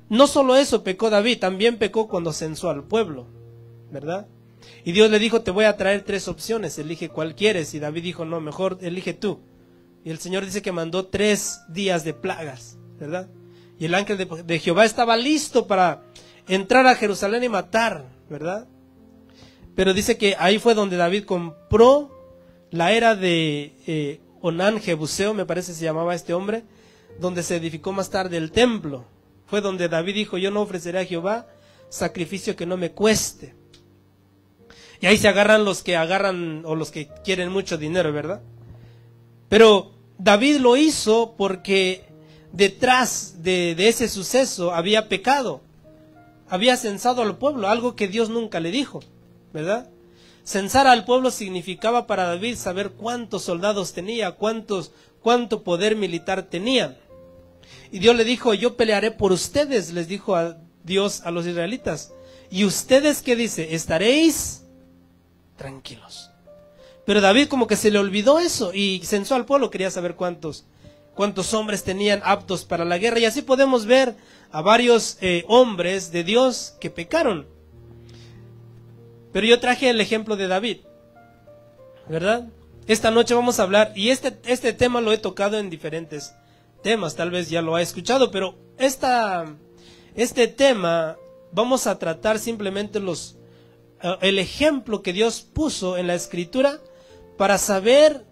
no solo eso pecó David, también pecó cuando censó al pueblo, ¿verdad? Y Dios le dijo, te voy a traer 3 opciones, elige cuál quieres. Y David dijo, no, mejor elige tú. Y el Señor dice que mandó 3 días de plagas, ¿verdad? Y el ángel de Jehová estaba listo para entrar a Jerusalén y matar, ¿verdad? Pero dice que ahí fue donde David compró la era de Onán Jebuseo, me parece se llamaba este hombre, donde se edificó más tarde el templo. Fue donde David dijo, yo no ofreceré a Jehová sacrificio que no me cueste. Y ahí se agarran los que quieren mucho dinero, ¿verdad? Pero David lo hizo porque detrás de ese suceso había pecado. Había censado al pueblo, algo que Dios nunca le dijo, ¿verdad? Censar al pueblo significaba para David saber cuántos soldados tenía, cuánto poder militar tenían. Y Dios le dijo, yo pelearé por ustedes, les dijo a Dios a los israelitas. ¿Y ustedes qué dice? Estaréis tranquilos. Pero David como que se le olvidó eso y censó al pueblo, quería saber cuántos hombres tenían aptos para la guerra. Y así podemos ver a varios hombres de Dios que pecaron. Pero yo traje el ejemplo de David, ¿verdad? Esta noche vamos a hablar, y este tema lo he tocado en diferentes temas, tal vez ya lo ha escuchado, pero este tema vamos a tratar simplemente el ejemplo que Dios puso en la Escritura para saber,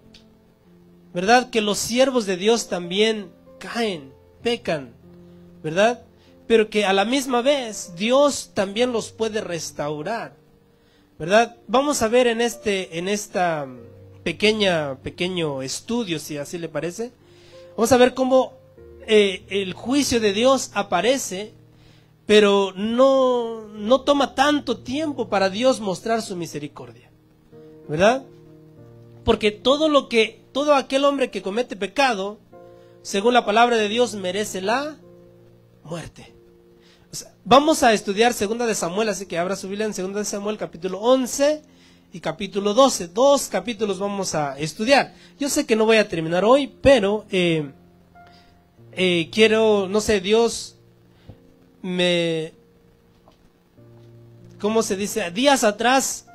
¿verdad?, que los siervos de Dios también caen, pecan, ¿verdad? Pero que a la misma vez Dios también los puede restaurar, ¿verdad? Vamos a ver en esta pequeño estudio, si así le parece, vamos a ver cómo el juicio de Dios aparece, pero no toma tanto tiempo para Dios mostrar su misericordia, ¿verdad? Porque todo aquel hombre que comete pecado, según la palabra de Dios, merece la muerte. O sea, vamos a estudiar 2 de Samuel, así que abra su Biblia en 2 de Samuel capítulo 11 y capítulo 12. 2 capítulos vamos a estudiar. Yo sé que no voy a terminar hoy, pero quiero, no sé, Dios ¿cómo se dice? Días atrás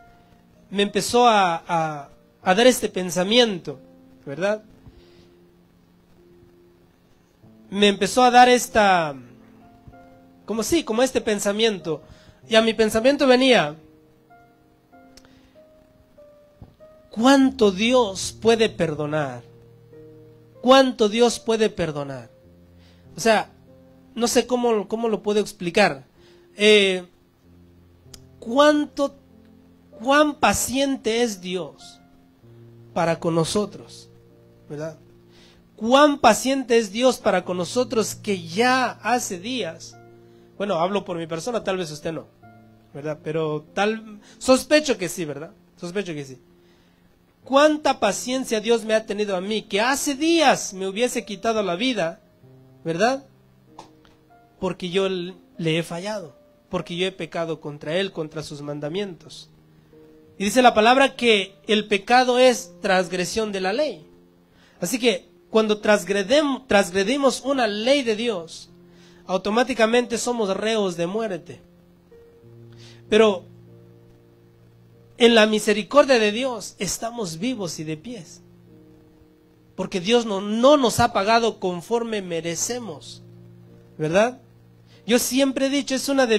me empezó a dar este pensamiento, ¿verdad? Me empezó a dar como este pensamiento. Y a mi pensamiento venía, ¿cuánto Dios puede perdonar? ¿Cuánto Dios puede perdonar? O sea, no sé cómo lo puedo explicar. ¿Cuán paciente es Dios para con nosotros? ¿Verdad? ¿Cuán paciente es Dios para con nosotros que ya hace días? Bueno, hablo por mi persona, tal vez usted no, ¿verdad? Pero sospecho que sí, ¿verdad? Sospecho que sí. ¿Cuánta paciencia Dios me ha tenido a mí que hace días me hubiese quitado la vida, ¿verdad? Porque yo le he fallado, porque yo he pecado contra Él, contra sus mandamientos. Y dice la palabra que el pecado es transgresión de la ley. Así que cuando transgredimos una ley de Dios, automáticamente somos reos de muerte. Pero en la misericordia de Dios estamos vivos y de pies, porque Dios no nos ha pagado conforme merecemos, ¿verdad? Yo siempre he dicho, es uno de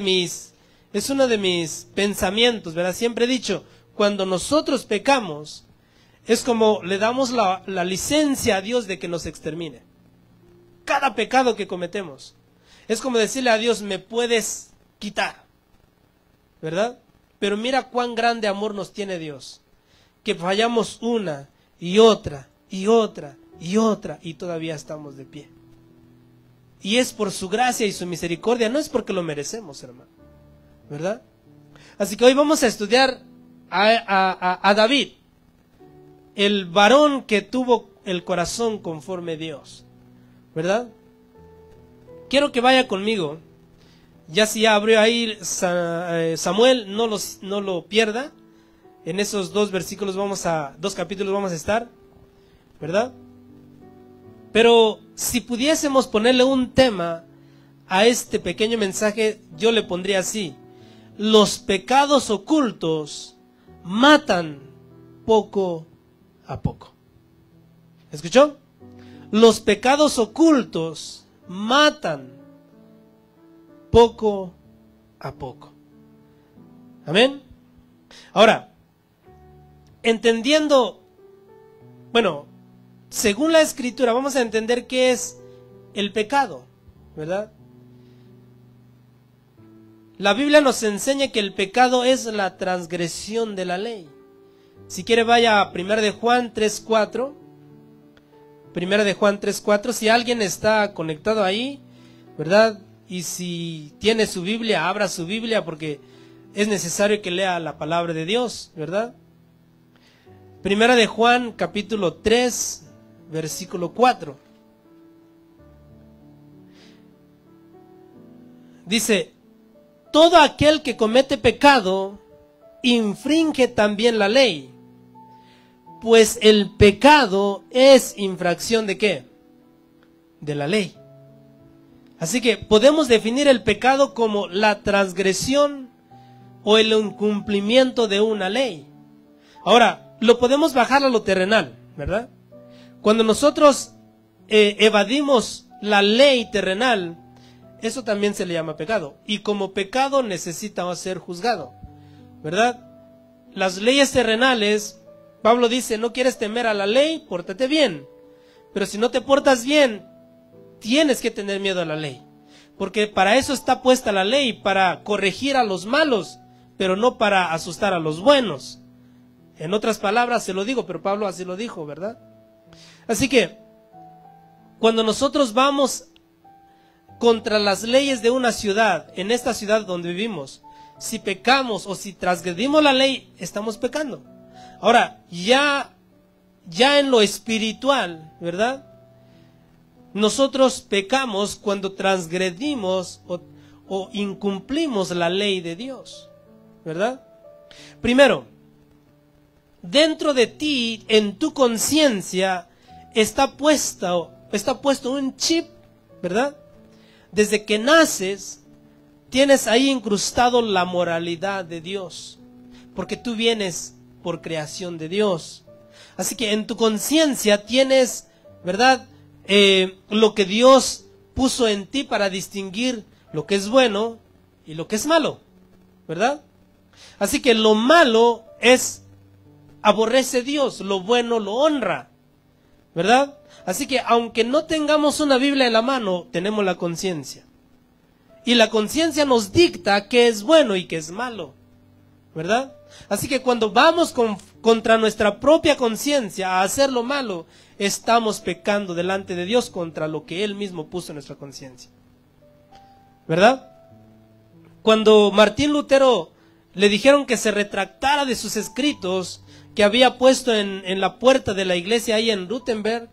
mis pensamientos, ¿verdad? Siempre he dicho, cuando nosotros pecamos, es como le damos la licencia a Dios de que nos extermine. Cada pecado que cometemos es como decirle a Dios, me puedes quitar, ¿verdad? Pero mira cuán grande amor nos tiene Dios, que fallamos una y otra y otra y otra y todavía estamos de pie. Y es por su gracia y su misericordia, no es porque lo merecemos, hermano, ¿verdad? Así que hoy vamos a estudiar a David, el varón que tuvo el corazón conforme a Dios, ¿verdad? Quiero que vaya conmigo, ya si ya abrió ahí Samuel, no lo pierda. En esos 2 capítulos vamos a estar, ¿verdad? Pero si pudiésemos ponerle un tema a este pequeño mensaje yo le pondría así: los pecados ocultos matan poco a poco. ¿Escuchó? Los pecados ocultos matan poco a poco. Amén. Ahora, entendiendo, bueno, según la Escritura, vamos a entender qué es el pecado, ¿verdad? La Biblia nos enseña que el pecado es la transgresión de la ley. Si quiere, vaya a 1 de Juan 3:4. 1 de Juan 3:4. Si alguien está conectado ahí, ¿verdad? Y si tiene su Biblia, abra su Biblia, porque es necesario que lea la palabra de Dios, ¿verdad? 1 de Juan capítulo 3, versículo 4. Dice: todo aquel que comete pecado infringe también la ley, pues el pecado es infracción ¿de qué? De la ley. Así que podemos definir el pecado como la transgresión o el incumplimiento de una ley. Ahora, lo podemos bajar a lo terrenal, ¿verdad? Cuando nosotros evadimos la ley terrenal, eso también se le llama pecado. Y como pecado necesita ser juzgado, ¿verdad? Las leyes terrenales, Pablo dice: no quieres temer a la ley, pórtate bien. Pero si no te portas bien, tienes que tener miedo a la ley. Porque para eso está puesta la ley, para corregir a los malos, pero no para asustar a los buenos. En otras palabras se lo digo, pero Pablo así lo dijo, ¿verdad? Así que, cuando nosotros vamos contra las leyes de una ciudad, en esta ciudad donde vivimos, si pecamos o si transgredimos la ley, estamos pecando. Ahora, ya en lo espiritual, ¿verdad? Nosotros pecamos cuando transgredimos o incumplimos la ley de Dios, ¿verdad? Primero, dentro de ti, en tu conciencia, está puesto un chip, ¿verdad? Desde que naces, tienes ahí incrustado la moralidad de Dios, porque tú vienes por creación de Dios. Así que en tu conciencia tienes, ¿verdad?, lo que Dios puso en ti para distinguir lo que es bueno y lo que es malo, ¿verdad? Así que lo malo aborrece Dios, lo bueno lo honra, ¿verdad? Así que aunque no tengamos una Biblia en la mano, tenemos la conciencia. Y la conciencia nos dicta qué es bueno y qué es malo, ¿verdad? Así que cuando vamos contra nuestra propia conciencia a hacer lo malo, estamos pecando delante de Dios contra lo que Él mismo puso en nuestra conciencia, ¿verdad? Cuando Martín Lutero le dijeron que se retractara de sus escritos que había puesto en la puerta de la iglesia ahí en Württemberg,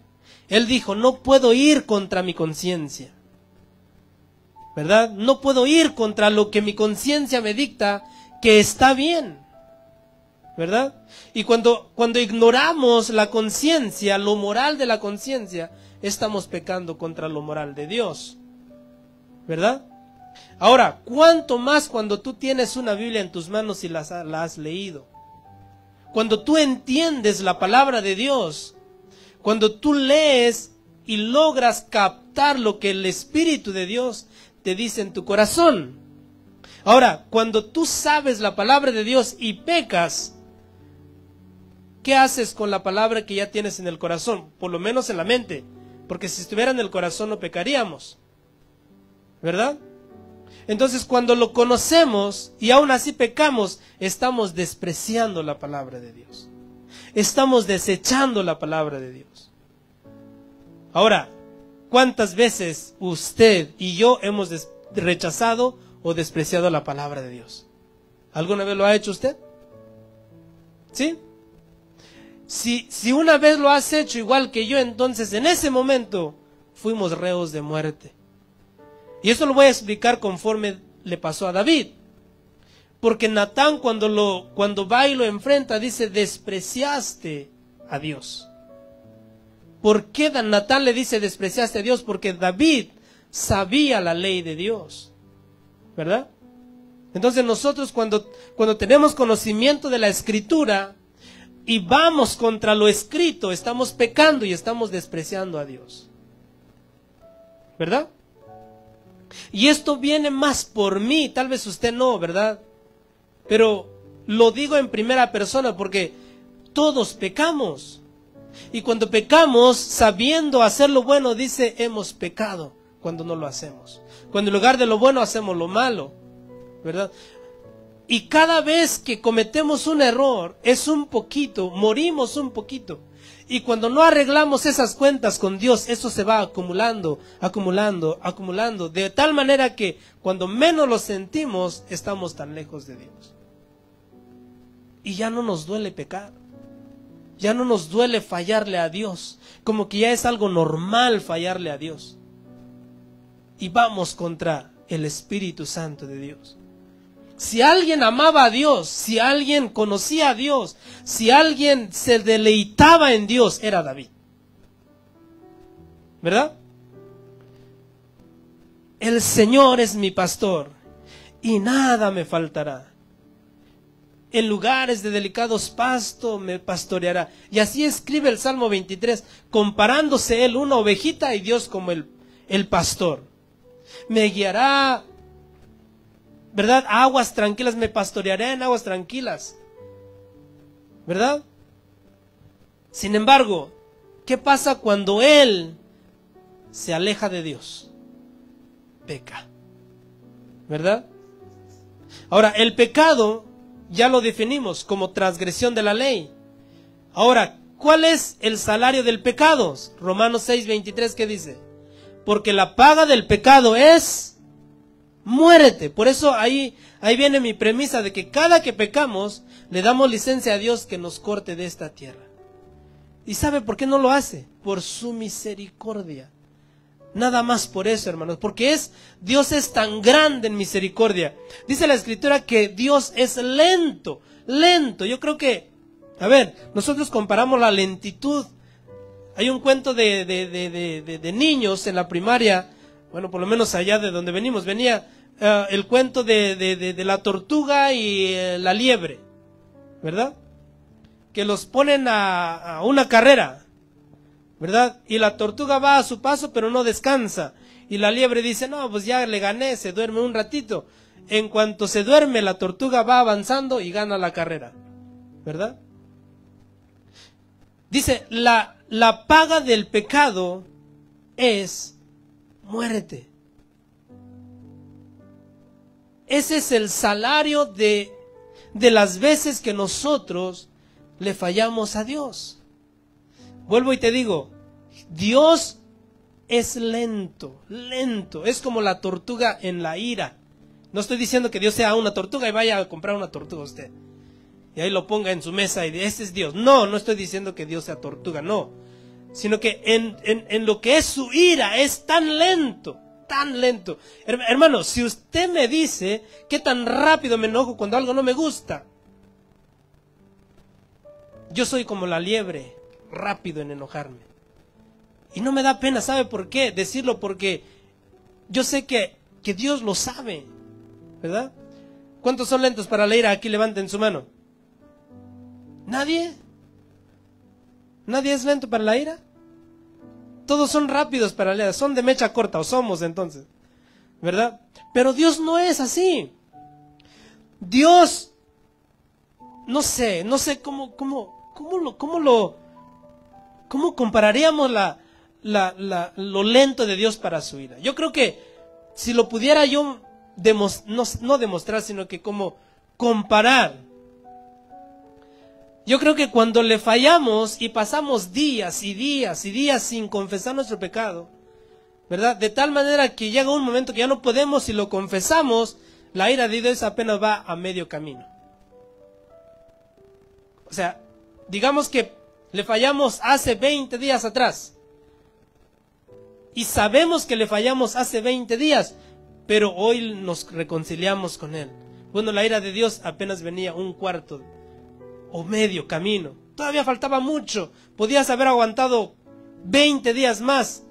él dijo: no puedo ir contra mi conciencia, ¿verdad? No puedo ir contra lo que mi conciencia me dicta que está bien, ¿verdad? Y cuando ignoramos la conciencia, lo moral de la conciencia, estamos pecando contra lo moral de Dios, ¿verdad? Ahora, ¿cuánto más cuando tú tienes una Biblia en tus manos y la has leído? Cuando tú entiendes la palabra de Dios, cuando tú lees y logras captar lo que el Espíritu de Dios te dice en tu corazón. Ahora, cuando tú sabes la palabra de Dios y pecas, ¿qué haces con la palabra que ya tienes en el corazón? Por lo menos en la mente, porque si estuviera en el corazón no pecaríamos, ¿verdad? Entonces, cuando lo conocemos y aún así pecamos, estamos despreciando la palabra de Dios. Estamos desechando la palabra de Dios. Ahora, ¿cuántas veces usted y yo hemos rechazado o despreciado la palabra de Dios? ¿Alguna vez lo ha hecho usted? ¿Sí? Si una vez lo has hecho igual que yo, entonces en ese momento fuimos reos de muerte. Y eso lo voy a explicar conforme le pasó a David. Porque Natán cuando va y lo enfrenta dice: despreciaste a Dios. ¿Por qué Natán le dice despreciaste a Dios? Porque David sabía la ley de Dios, ¿verdad? Entonces nosotros cuando tenemos conocimiento de la Escritura y vamos contra lo escrito, estamos pecando y estamos despreciando a Dios, ¿verdad? Y esto viene más por mí, tal vez usted no, ¿verdad? Pero lo digo en primera persona porque todos pecamos. Y cuando pecamos, sabiendo hacer lo bueno, dice, hemos pecado cuando no lo hacemos. Cuando en lugar de lo bueno hacemos lo malo, ¿verdad? Y cada vez que cometemos un error, es un poquito, morimos un poquito. Y cuando no arreglamos esas cuentas con Dios, eso se va acumulando, acumulando, de tal manera que cuando menos lo sentimos, estamos tan lejos de Dios. Y ya no nos duele pecar, ya no nos duele fallarle a Dios, como que ya es algo normal fallarle a Dios. Y vamos contra el Espíritu Santo de Dios. Si alguien amaba a Dios, si alguien conocía a Dios, si alguien se deleitaba en Dios, era David, ¿verdad? El Señor es mi pastor y nada me faltará. En lugares de delicados pastos me pastoreará. Y así escribe el Salmo 23, comparándose él una ovejita y Dios como el pastor. Me guiará, ¿verdad? A aguas tranquilas, me pastorearé en aguas tranquilas, ¿verdad? Sin embargo, ¿qué pasa cuando él se aleja de Dios? Peca, ¿verdad? Ahora, el pecado ya lo definimos como transgresión de la ley. Ahora, ¿cuál es el salario del pecado? Romanos 6:23, ¿qué dice? Porque la paga del pecado es muerte. Por eso ahí viene mi premisa de que cada que pecamos, le damos licencia a Dios que nos corte de esta tierra. ¿Y sabe por qué no lo hace? Por su misericordia. Nada más por eso, hermanos, porque Dios es tan grande en misericordia. Dice la Escritura que Dios es lento. Yo creo que, a ver, nosotros comparamos la lentitud. Hay un cuento de niños en la primaria, bueno, por lo menos allá de donde venía el cuento de la tortuga y la liebre, ¿verdad? Que los ponen a una carrera, ¿verdad? Y la tortuga va a su paso, pero no descansa. Y la liebre dice, no, pues ya le gané, se duerme un ratito. En cuanto se duerme, la tortuga va avanzando y gana la carrera, ¿verdad? Dice, la paga del pecado es muerte. Ese es el salario de las veces que nosotros le fallamos a Dios. Vuelvo y te digo, Dios es lento, es como la tortuga en la ira. No estoy diciendo que Dios sea una tortuga y vaya a comprar una tortuga usted y ahí lo ponga en su mesa y dice, ese es Dios. No estoy diciendo que Dios sea tortuga, no. Sino que en lo que es su ira es tan lento. Hermano, si usted me dice qué tan rápido me enojo cuando algo no me gusta, yo soy como la liebre, rápido en enojarme. Y no me da pena, ¿sabe por qué? Decirlo, porque yo sé que Dios lo sabe, ¿verdad? ¿Cuántos son lentos para la ira? Aquí levanten su mano. ¿Nadie? ¿Nadie es lento para la ira? Todos son rápidos para la ira, son de mecha corta, o somos entonces, ¿verdad? Pero Dios no es así. Dios, no sé cómo compararíamos lo lento de Dios para su ira. Yo creo que si lo pudiera yo no demostrar, sino que como comparar, yo creo que cuando le fallamos y pasamos días y días y días sin confesar nuestro pecado, ¿verdad? De tal manera que llega un momento que ya no podemos y lo confesamos, la ira de Dios apenas va a medio camino. O sea, digamos que le fallamos hace 20 días atrás. Y sabemos que le fallamos hace 20 días, pero hoy nos reconciliamos con Él. Bueno, la ira de Dios apenas venía un cuarto o medio camino. Todavía faltaba mucho. Podías haber aguantado 20 días más.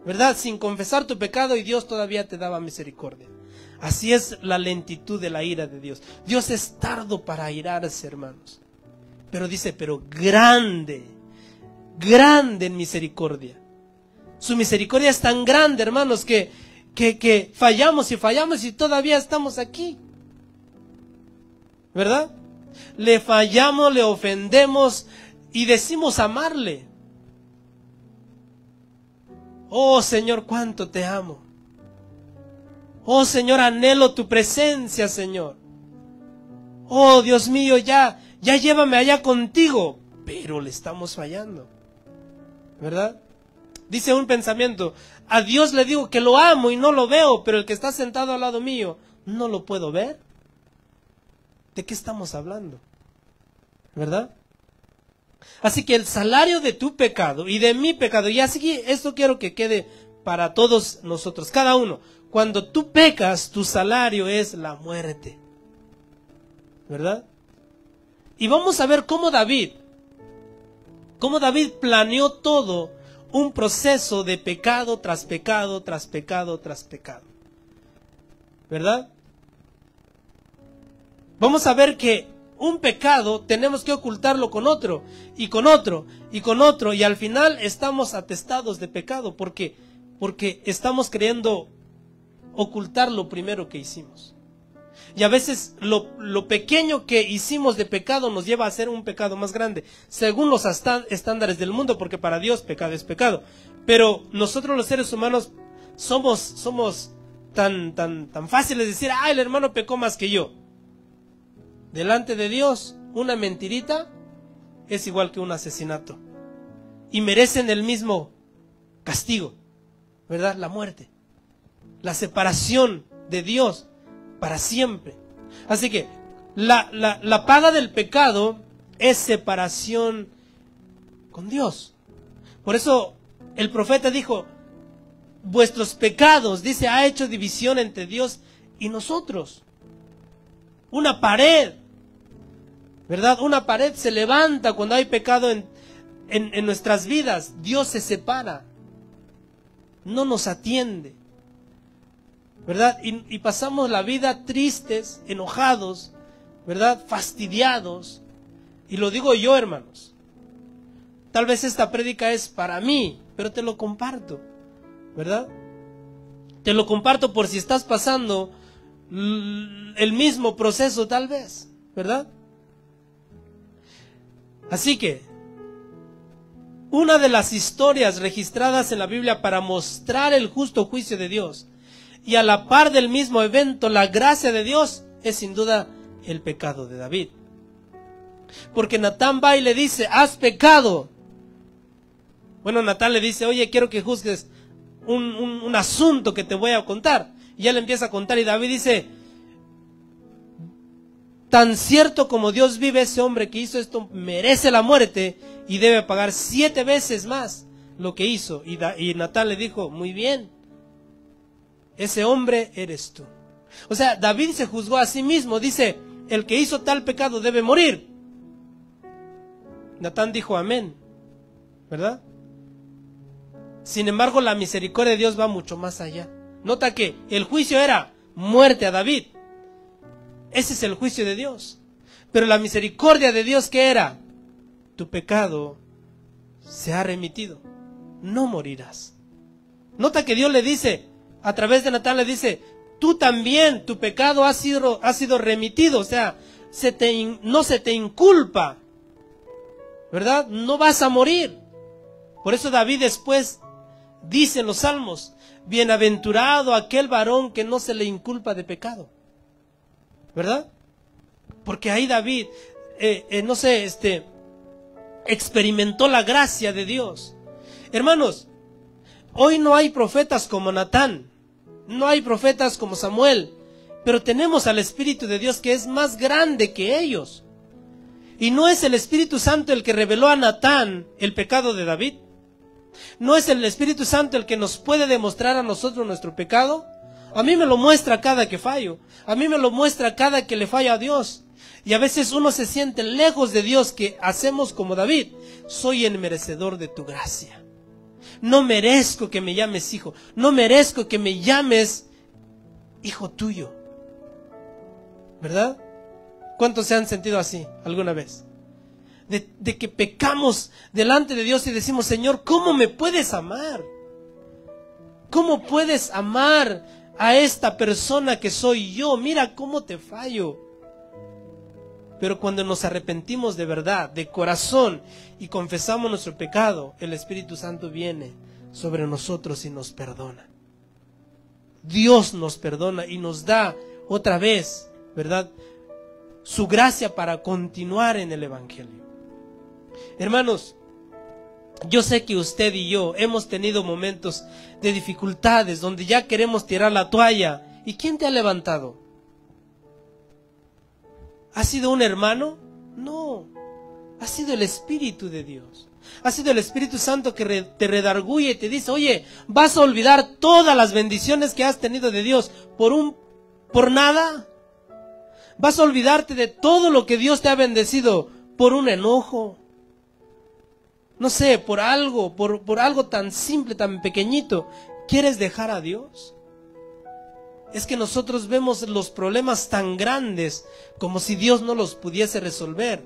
¿verdad? Sin confesar tu pecado, y Dios todavía te daba misericordia. Así es la lentitud de la ira de Dios. Dios es tardo para airarse, hermanos. Pero dice, pero grande, grande en misericordia. Su misericordia es tan grande, hermanos, que fallamos y todavía estamos aquí. ¿Verdad? Le fallamos, le ofendemos y decimos amarle. Oh Señor, cuánto te amo. Oh Señor, anhelo tu presencia, Señor. Oh Dios mío, ya llévame allá contigo. Pero le estamos fallando, ¿verdad? Dice un pensamiento, a Dios le digo que lo amo y no lo veo, pero el que está sentado al lado mío, ¿no lo puedo ver? ¿De qué estamos hablando? ¿Verdad? Así que el salario de tu pecado y de mi pecado, y así esto quiero que quede para todos nosotros, cada uno. Cuando tú pecas, tu salario es la muerte. ¿Verdad? Y vamos a ver cómo David planeó todo un proceso de pecado tras pecado, tras pecado, tras pecado. ¿Verdad? Vamos a ver que un pecado tenemos que ocultarlo con otro, y con otro, y con otro, y al final estamos atestados de pecado, porque estamos queriendo ocultar lo primero que hicimos. Y a veces lo pequeño que hicimos de pecado nos lleva a hacer un pecado más grande, según los estándares del mundo, porque para Dios pecado es pecado. Pero nosotros los seres humanos somos tan fáciles de decir, el hermano pecó más que yo. Delante de Dios, una mentirita es igual que un asesinato. Y merecen el mismo castigo, ¿verdad? La muerte, la separación de Dios para siempre. Así que la paga del pecado es separación con Dios. Por eso el profeta dijo, vuestros pecados, dice, ha hecho división entre Dios y nosotros. Una pared, ¿verdad? Una pared se levanta cuando hay pecado en nuestras vidas. Dios se separa, no nos atiende, ¿verdad? Y pasamos la vida tristes, enojados, ¿verdad? Fastidiados. Y lo digo yo, hermanos. Tal vez esta prédica es para mí, pero te lo comparto, ¿verdad? Te lo comparto por si estás pasando el mismo proceso, tal vez, ¿verdad? Así que una de las historias registradas en la Biblia para mostrar el justo juicio de Dios y a la par del mismo evento la gracia de Dios es sin duda el pecado de David. Porque Natán va y le dice, has pecado. Bueno, Natán le dice, oye, quiero que juzgues un asunto que te voy a contar. Y él empieza a contar y David dice, tan cierto como Dios vive, ese hombre que hizo esto merece la muerte y debe pagar 7 veces más lo que hizo. Y Natán le dijo, muy bien, ese hombre eres tú. O sea, David se juzgó a sí mismo, dice, el que hizo tal pecado debe morir. Natán dijo amén, ¿verdad? Sin embargo, la misericordia de Dios va mucho más allá. Nota que el juicio era muerte a David. Ese es el juicio de Dios. Pero la misericordia de Dios, ¿qué era? Tu pecado se ha remitido. No morirás. Nota que Dios le dice, a través de Natán le dice, tú también, tu pecado ha sido remitido. O sea, no se te inculpa, ¿verdad? No vas a morir. Por eso David después dice en los Salmos, bienaventurado aquel varón que no se le inculpa de pecado, ¿verdad? Porque ahí David, experimentó la gracia de Dios. Hermanos, hoy no hay profetas como Natán, no hay profetas como Samuel, pero tenemos al Espíritu de Dios que es más grande que ellos. Y no es el Espíritu Santo el que reveló a Natán el pecado de David. ¿No es el Espíritu Santo el que nos puede demostrar a nosotros nuestro pecado? A mí me lo muestra cada que fallo. A mí me lo muestra cada que le fallo a Dios. Y a veces uno se siente lejos de Dios, que hacemos como David. Soy el merecedor de tu gracia. no merezco que me llames hijo, no merezco que me llames hijo tuyo. ¿Verdad? ¿Cuántos se han sentido así alguna vez? De que pecamos delante de Dios y decimos, Señor, ¿cómo me puedes amar? ¿Cómo puedes amar a esta persona que soy yo? Mira cómo te fallo. Pero cuando nos arrepentimos de verdad, de corazón, y confesamos nuestro pecado, el Espíritu Santo viene sobre nosotros y nos perdona. Dios nos perdona y nos da otra vez, ¿verdad?, su gracia para continuar en el Evangelio. Hermanos, yo sé que usted y yo hemos tenido momentos de dificultades donde ya queremos tirar la toalla. ¿Y quién te ha levantado? ¿Ha sido un hermano? No, ha sido el Espíritu de Dios. Ha sido el Espíritu Santo que te redarguye y te dice, oye, ¿vas a olvidar todas las bendiciones que has tenido de Dios por nada? ¿Vas a olvidarte de todo lo que Dios te ha bendecido por un enojo? No sé, por algo tan simple, tan pequeñito. ¿Quieres dejar a Dios? Es que nosotros vemos los problemas tan grandes como si Dios no los pudiese resolver.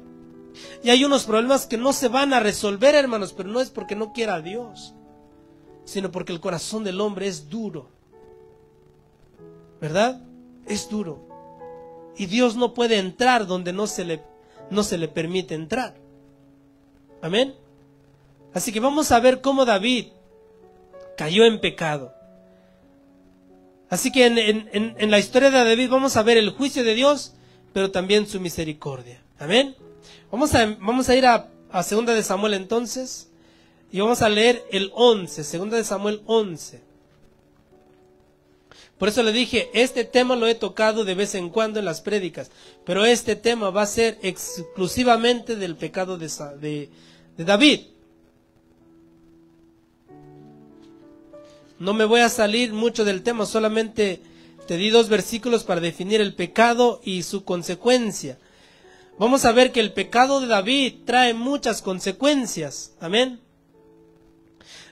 Y hay unos problemas que no se van a resolver, hermanos, pero no es porque no quiera a Dios, sino porque el corazón del hombre es duro. ¿Verdad? Es duro. Y Dios no puede entrar donde no se le permite entrar. Amén. Así que vamos a ver cómo David cayó en pecado. Así que en la historia de David vamos a ver el juicio de Dios, pero también su misericordia. Amén. Vamos a ir a 2 de Samuel entonces, y vamos a leer el 11, 2 de Samuel 11. Por eso le dije, este tema lo he tocado de vez en cuando en las prédicas, pero este tema va a ser exclusivamente del pecado de David. No me voy a salir mucho del tema, solamente te di 2 versículos para definir el pecado y su consecuencia. Vamos a ver que el pecado de David trae muchas consecuencias. Amén.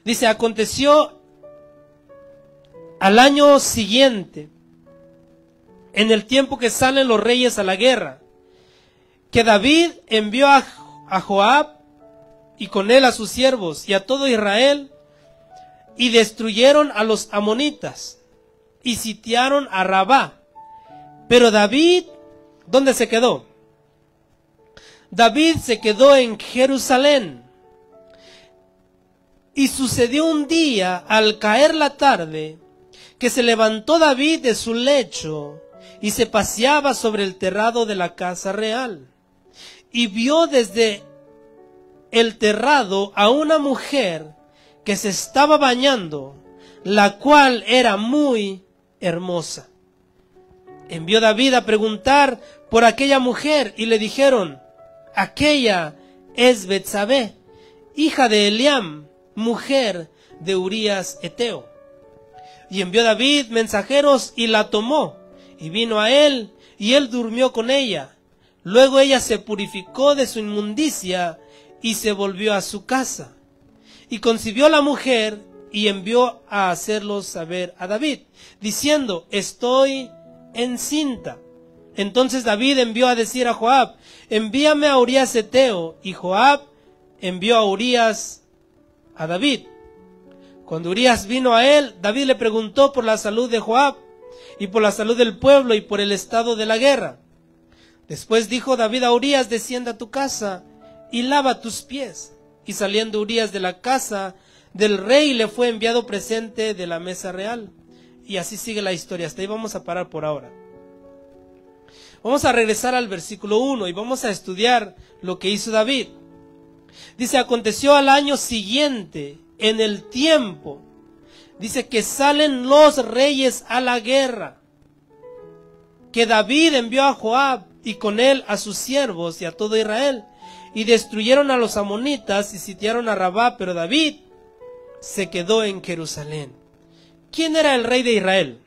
Dice, aconteció al año siguiente, en el tiempo que salen los reyes a la guerra, que David envió a Joab y con él a sus siervos y a todo Israel, y destruyeron a los amonitas y sitiaron a Rabá. Pero David, ¿dónde se quedó? David se quedó en Jerusalén. Y sucedió un día, al caer la tarde, que se levantó David de su lecho y se paseaba sobre el terrado de la casa real. Y vio desde el terrado a una mujer que se estaba bañando, la cual era muy hermosa. Envió David a preguntar por aquella mujer y le dijeron, aquella es Betsabé, hija de Eliam, mujer de Urías Eteo. Y envió David mensajeros y la tomó, y vino a él, y él durmió con ella. Luego ella se purificó de su inmundicia y se volvió a su casa. Y concibió la mujer y envió a hacerlo saber a David, diciendo, estoy encinta. Entonces David envió a decir a Joab, envíame a Urías Eteo. Y Joab envió a Urías a David. Cuando Urías vino a él, David le preguntó por la salud de Joab y por la salud del pueblo y por el estado de la guerra. Después dijo David a Urías, descienda a tu casa y lava tus pies. Y saliendo Urías de la casa del rey, le fue enviado presente de la mesa real. Y así sigue la historia. Hasta ahí vamos a parar por ahora. Vamos a regresar al versículo 1 y vamos a estudiar lo que hizo David. Dice, aconteció al año siguiente, en el tiempo, dice que salen los reyes a la guerra, que David envió a Joab y con él a sus siervos y a todo Israel, y destruyeron a los amonitas y sitiaron a Rabá, pero David se quedó en Jerusalén. ¿Quién era el rey de Israel?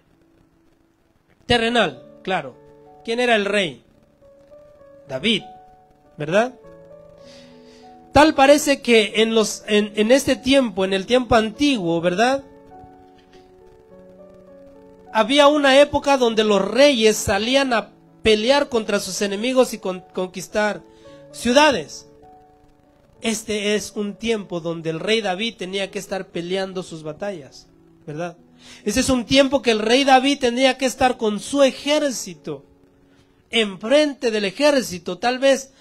Terrenal, claro. ¿Quién era el rey? David, ¿verdad? Tal parece que en este tiempo, en el tiempo antiguo, ¿verdad? Había una época donde los reyes salían a pelear contra sus enemigos y conquistar ciudades. Este es un tiempo donde el rey David tenía que estar peleando sus batallas, ¿verdad? Ese es un tiempo que el rey David tenía que estar con su ejército, enfrente del ejército, tal vez,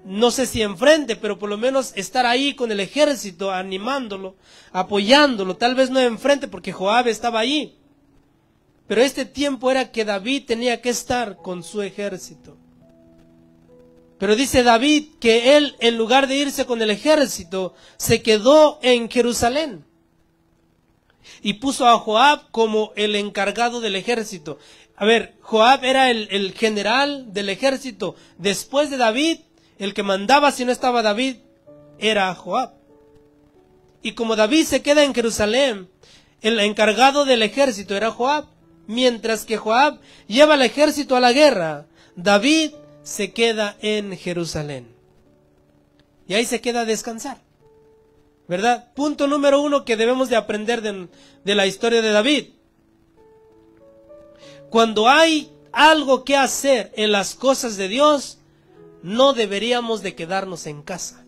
no sé si enfrente, pero por lo menos estar ahí con el ejército, animándolo, apoyándolo, tal vez no enfrente porque Joab estaba ahí. Pero este tiempo era que David tenía que estar con su ejército. Pero dice David que él, en lugar de irse con el ejército, se quedó en Jerusalén. Y puso a Joab como el encargado del ejército. A ver, Joab era el general del ejército. Después de David, el que mandaba si no estaba David, era Joab. Y como David se queda en Jerusalén, el encargado del ejército era Joab. Mientras que Joab lleva al ejército a la guerra, David se queda en Jerusalén. Y ahí se queda a descansar, ¿verdad? Punto número 1 que debemos de aprender de la historia de David. Cuando hay algo que hacer en las cosas de Dios, no deberíamos de quedarnos en casa.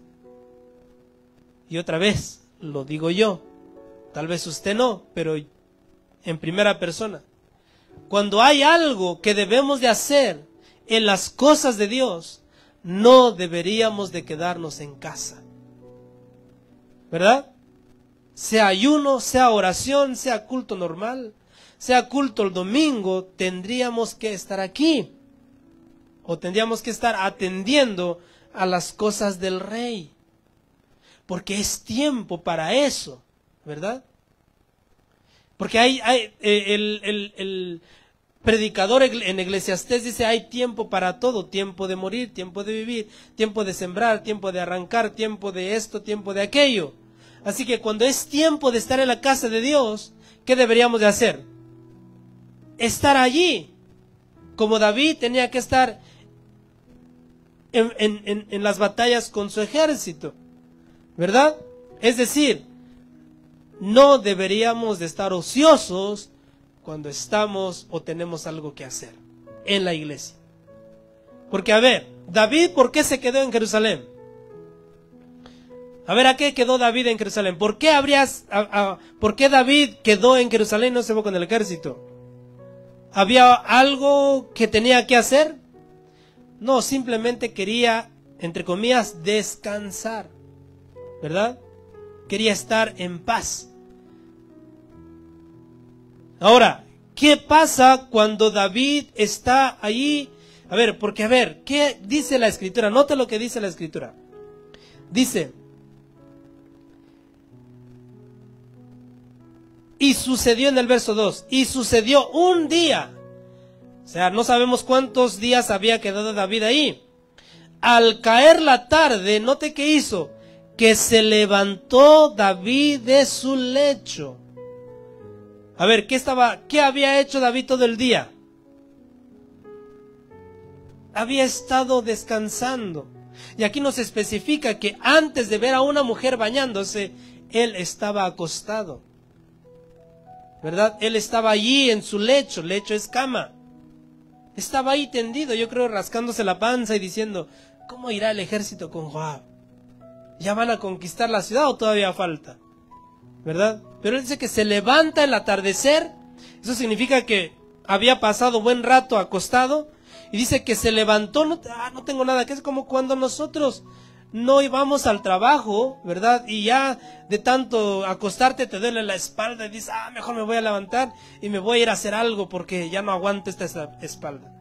Y otra vez, lo digo yo, tal vez usted no, pero en primera persona. Cuando hay algo que debemos de hacer en las cosas de Dios, no deberíamos de quedarnos en casa, ¿verdad? Sea ayuno, sea oración, sea culto normal, sea culto el domingo, tendríamos que estar aquí. O tendríamos que estar atendiendo a las cosas del Rey. Porque es tiempo para eso, ¿verdad? Porque el predicador en Eclesiastés dice, hay tiempo para todo, tiempo de morir, tiempo de vivir, tiempo de sembrar, tiempo de arrancar, tiempo de esto, tiempo de aquello. Así que cuando es tiempo de estar en la casa de Dios, ¿qué deberíamos de hacer? Estar allí. Como David tenía que estar en las batallas con su ejército, ¿verdad? Es decir, no deberíamos de estar ociosos cuando estamos o tenemos algo que hacer en la iglesia. Porque a ver, David, ¿por qué se quedó en Jerusalén? A ver, ¿a qué quedó David en Jerusalén? ¿Por qué David quedó en Jerusalén y no se fue con el ejército? ¿Había algo que tenía que hacer? No, simplemente quería, entre comillas, descansar, ¿verdad? Quería estar en paz. Ahora, ¿qué pasa cuando David está allí? A ver, porque a ver, ¿qué dice la Escritura? Note lo que dice la Escritura. Dice, y sucedió en el verso 2, y sucedió un día. O sea, no sabemos cuántos días había quedado David ahí. Al caer la tarde, note qué hizo, que se levantó David de su lecho. A ver, ¿qué había hecho David todo el día? Había estado descansando. Y aquí nos especifica que antes de ver a una mujer bañándose, él estaba acostado, ¿verdad? Él estaba allí en su lecho, lecho es cama. Estaba ahí tendido, yo creo, rascándose la panza y diciendo, ¿cómo irá el ejército con Joab? ¿Ya van a conquistar la ciudad o todavía falta? ¿Verdad? Pero él dice que se levanta al atardecer. Eso significa que había pasado buen rato acostado. Y dice que se levantó, no tengo nada, que es como cuando nosotros no íbamos al trabajo, ¿verdad? Y ya de tanto acostarte te duele la espalda y dices, mejor me voy a levantar y me voy a ir a hacer algo porque ya no aguanto esta espalda.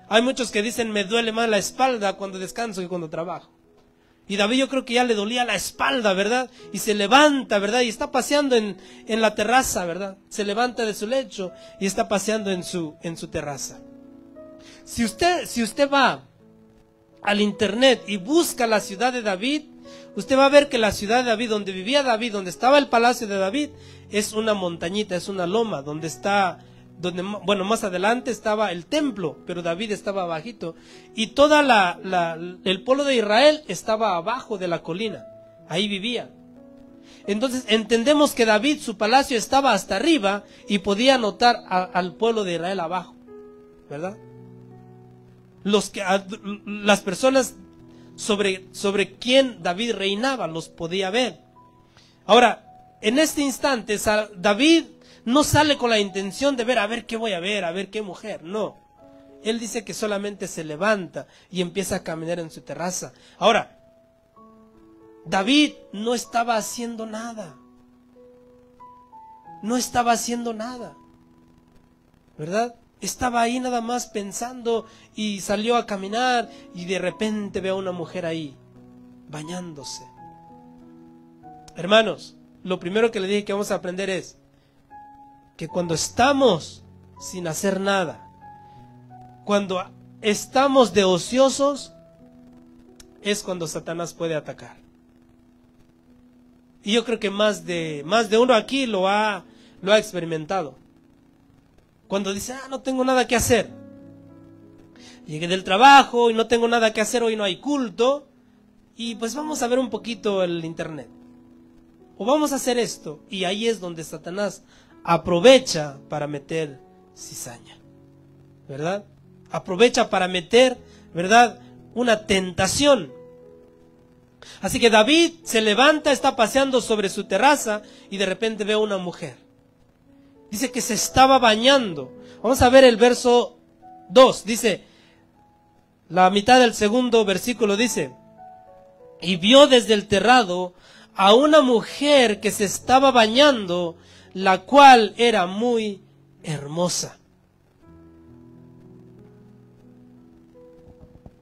Hay muchos que dicen, me duele más la espalda cuando descanso que cuando trabajo. Y David yo creo que ya le dolía la espalda, ¿verdad? Y se levanta, ¿verdad? Y está paseando en la terraza, ¿verdad? Se levanta de su lecho y está paseando en su terraza. Si usted va al internet y busca la ciudad de David, usted va a ver que la ciudad de David, donde vivía David, donde estaba el palacio de David, es una montañita, es una loma, donde está donde, bueno, más adelante estaba el templo, pero David estaba abajito, y toda el pueblo de Israel estaba abajo de la colina, ahí vivía. Entonces entendemos que David, su palacio estaba hasta arriba y podía notar al pueblo de Israel abajo, ¿verdad? Las personas sobre quien David reinaba los podía ver. Ahora, en este instante, David no sale con la intención de ver, a ver qué voy a ver qué mujer, no. Él dice que solamente se levanta y empieza a caminar en su terraza. Ahora, David no estaba haciendo nada. No estaba haciendo nada, ¿verdad? Estaba ahí nada más pensando y salió a caminar y de repente ve a una mujer ahí, bañándose. Hermanos, lo primero que le dije que vamos a aprender es que cuando estamos sin hacer nada, cuando estamos de ociosos, es cuando Satanás puede atacar. Y yo creo que más de uno aquí lo ha experimentado. Cuando dice, no tengo nada que hacer. Llegué del trabajo y no tengo nada que hacer, hoy no hay culto. Y pues vamos a ver un poquito el internet. O vamos a hacer esto. Y ahí es donde Satanás aprovecha para meter cizaña, ¿verdad? Aprovecha para meter, ¿verdad?, una tentación. Así que David se levanta, está paseando sobre su terraza y de repente ve a una mujer. Dice que se estaba bañando. Vamos a ver el verso 2. Dice, la mitad del segundo versículo dice, y vio desde el terrado a una mujer que se estaba bañando, la cual era muy hermosa.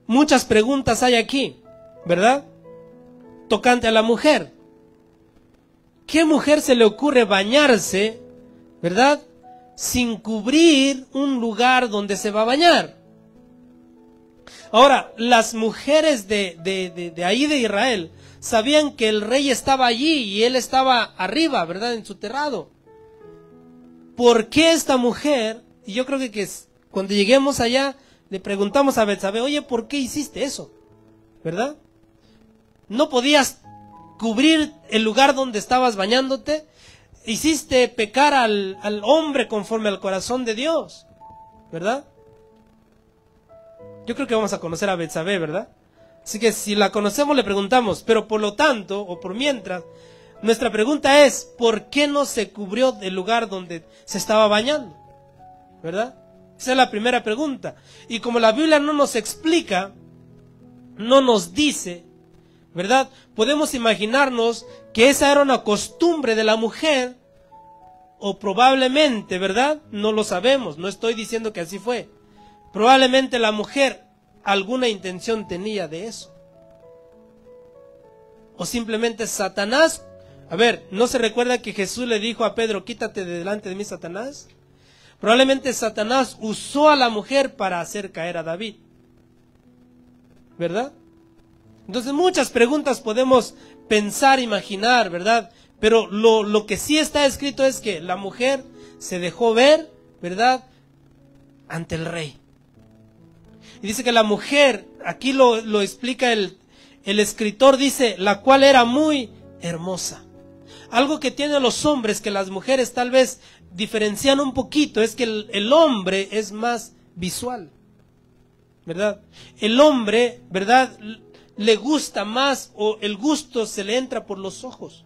Muchas preguntas hay aquí, ¿verdad?, tocante a la mujer. ¿Qué mujer se le ocurre bañarse, ¿verdad?, sin cubrir un lugar donde se va a bañar? Ahora, las mujeres de ahí de Israel sabían que el rey estaba allí y él estaba arriba, ¿verdad?, en su terrado. ¿Por qué esta mujer? Y yo creo que cuando lleguemos allá le preguntamos a Betsabé, oye, ¿por qué hiciste eso? ¿Verdad? ¿No podías cubrir el lugar donde estabas bañándote? Hiciste pecar al hombre conforme al corazón de Dios, ¿verdad? Yo creo que vamos a conocer a Betsabé, ¿verdad? Así que si la conocemos le preguntamos, pero por lo tanto, o por mientras, nuestra pregunta es, ¿por qué no se cubrió el lugar donde se estaba bañando? ¿Verdad? Esa es la primera pregunta. Y como la Biblia no nos explica, no nos dice, ¿verdad?, podemos imaginarnos que esa era una costumbre de la mujer, o probablemente, ¿verdad?, no lo sabemos, no estoy diciendo que así fue. Probablemente la mujer alguna intención tenía de eso. O simplemente Satanás. A ver, ¿no se recuerda que Jesús le dijo a Pedro, quítate de delante de mí, Satanás? Probablemente Satanás usó a la mujer para hacer caer a David, ¿verdad? Entonces muchas preguntas podemos pensar, imaginar, ¿verdad? Pero lo que sí está escrito es que la mujer se dejó ver, ¿verdad?, ante el rey. Y dice que la mujer, aquí lo explica el escritor, dice, la cual era muy hermosa. Algo que tienen los hombres que las mujeres tal vez diferencian un poquito es que el hombre es más visual, ¿verdad? El hombre, ¿verdad?, le gusta más, o el gusto se le entra por los ojos.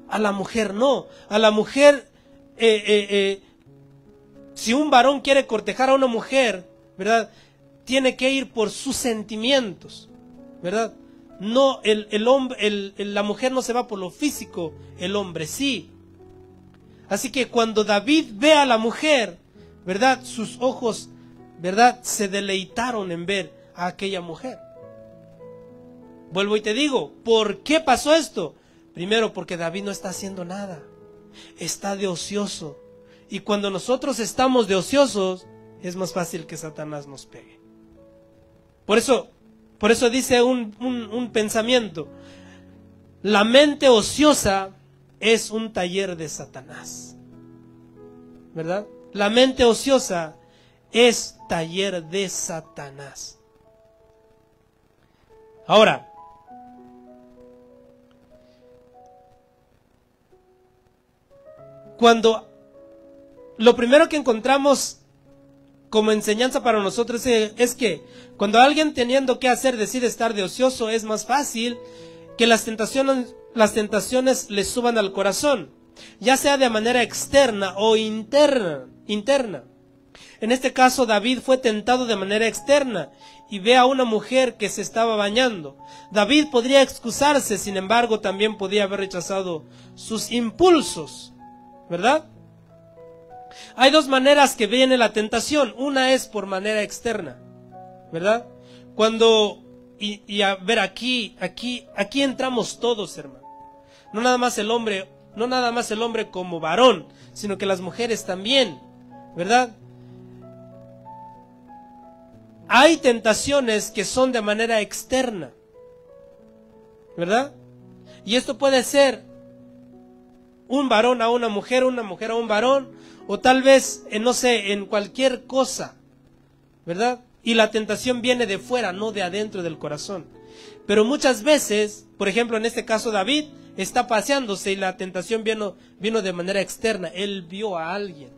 A la mujer no. A la mujer, si un varón quiere cortejar a una mujer, ¿verdad?, tiene que ir por sus sentimientos, ¿verdad? No, la mujer no se va por lo físico, el hombre sí. Así que cuando David ve a la mujer, ¿verdad?, sus ojos, ¿verdad?, se deleitaron en ver a aquella mujer. Vuelvo y te digo, ¿por qué pasó esto? Primero, porque David no está haciendo nada, está de ocioso. Y cuando nosotros estamos de ociosos, es más fácil que Satanás nos pegue. Por eso dice un pensamiento, la mente ociosa es un taller de Satanás, ¿verdad? La mente ociosa es taller de Satanás. Ahora, cuando lo primero que encontramos como enseñanza para nosotros es que cuando alguien teniendo que hacer decide estar de ocioso, es más fácil que las tentaciones le suban al corazón, ya sea de manera externa o interna. En este caso, David fue tentado de manera externa y ve a una mujer que se estaba bañando. David podría excusarse, sin embargo, también podía haber rechazado sus impulsos, ¿verdad? Hay dos maneras que viene la tentación. Una es por manera externa, ¿verdad? Y a ver, aquí entramos todos, hermano. No nada más el hombre como varón, sino que las mujeres también, ¿verdad? Hay tentaciones que son de manera externa, ¿verdad? Y esto puede ser un varón a una mujer a un varón, o tal vez, no sé, en cualquier cosa, ¿verdad? Y la tentación viene de fuera, no de adentro del corazón. Pero muchas veces, por ejemplo, en este caso David está paseándose y la tentación vino de manera externa. Él vio a alguien.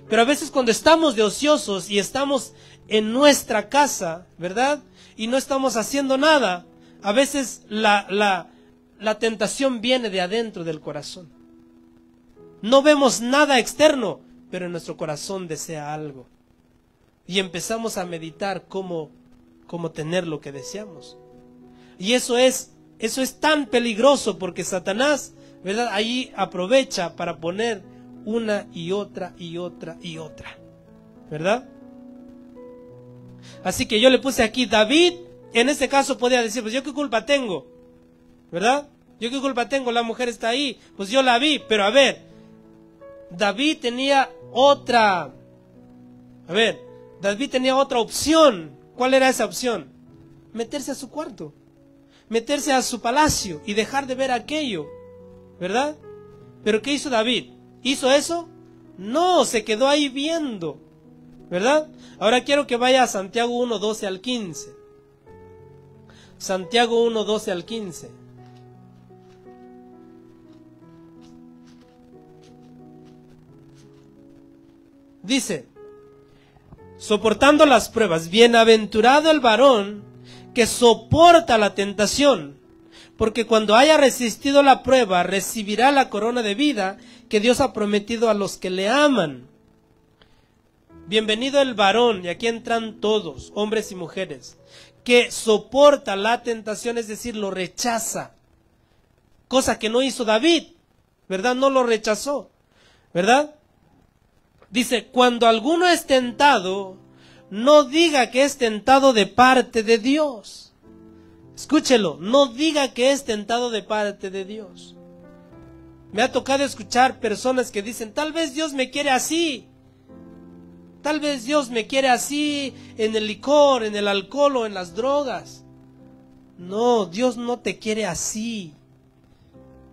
Pero a veces cuando estamos de ociosos y estamos en nuestra casa, ¿verdad? Y no estamos haciendo nada, a veces la tentación viene de adentro del corazón. No vemos nada externo, pero en nuestro corazón desea algo. Y empezamos a meditar cómo tener lo que deseamos. Y eso es tan peligroso porque Satanás, ¿verdad? Ahí aprovecha para poner una y otra, ¿verdad? Así que yo le puse aquí, David, en este caso podía decir, pues yo qué culpa tengo, ¿verdad? Yo qué culpa tengo, la mujer está ahí, pues yo la vi, pero a ver, David tenía otra opción. ¿Cuál era esa opción? Meterse a su cuarto, meterse a su palacio y dejar de ver aquello, ¿verdad? Pero ¿qué hizo David? ¿Hizo eso? No, se quedó ahí viendo, ¿verdad? Ahora quiero que vaya a Santiago 1:12 al 15. Santiago 1:12 al 15. Dice, soportando las pruebas, bienaventurado el varón que soporta la tentación, porque cuando haya resistido la prueba, recibirá la corona de vida que Dios ha prometido a los que le aman. Bienvenido el varón, y aquí entran todos, hombres y mujeres, que soporta la tentación, es decir, lo rechaza. Cosa que no hizo David, ¿verdad? No lo rechazó, ¿verdad? Dice, cuando alguno es tentado, no diga que es tentado de parte de Dios. Escúchelo, no diga que es tentado de parte de Dios. Me ha tocado escuchar personas que dicen, tal vez Dios me quiere así. Tal vez Dios me quiere así en el licor, en el alcohol o en las drogas. No, Dios no te quiere así.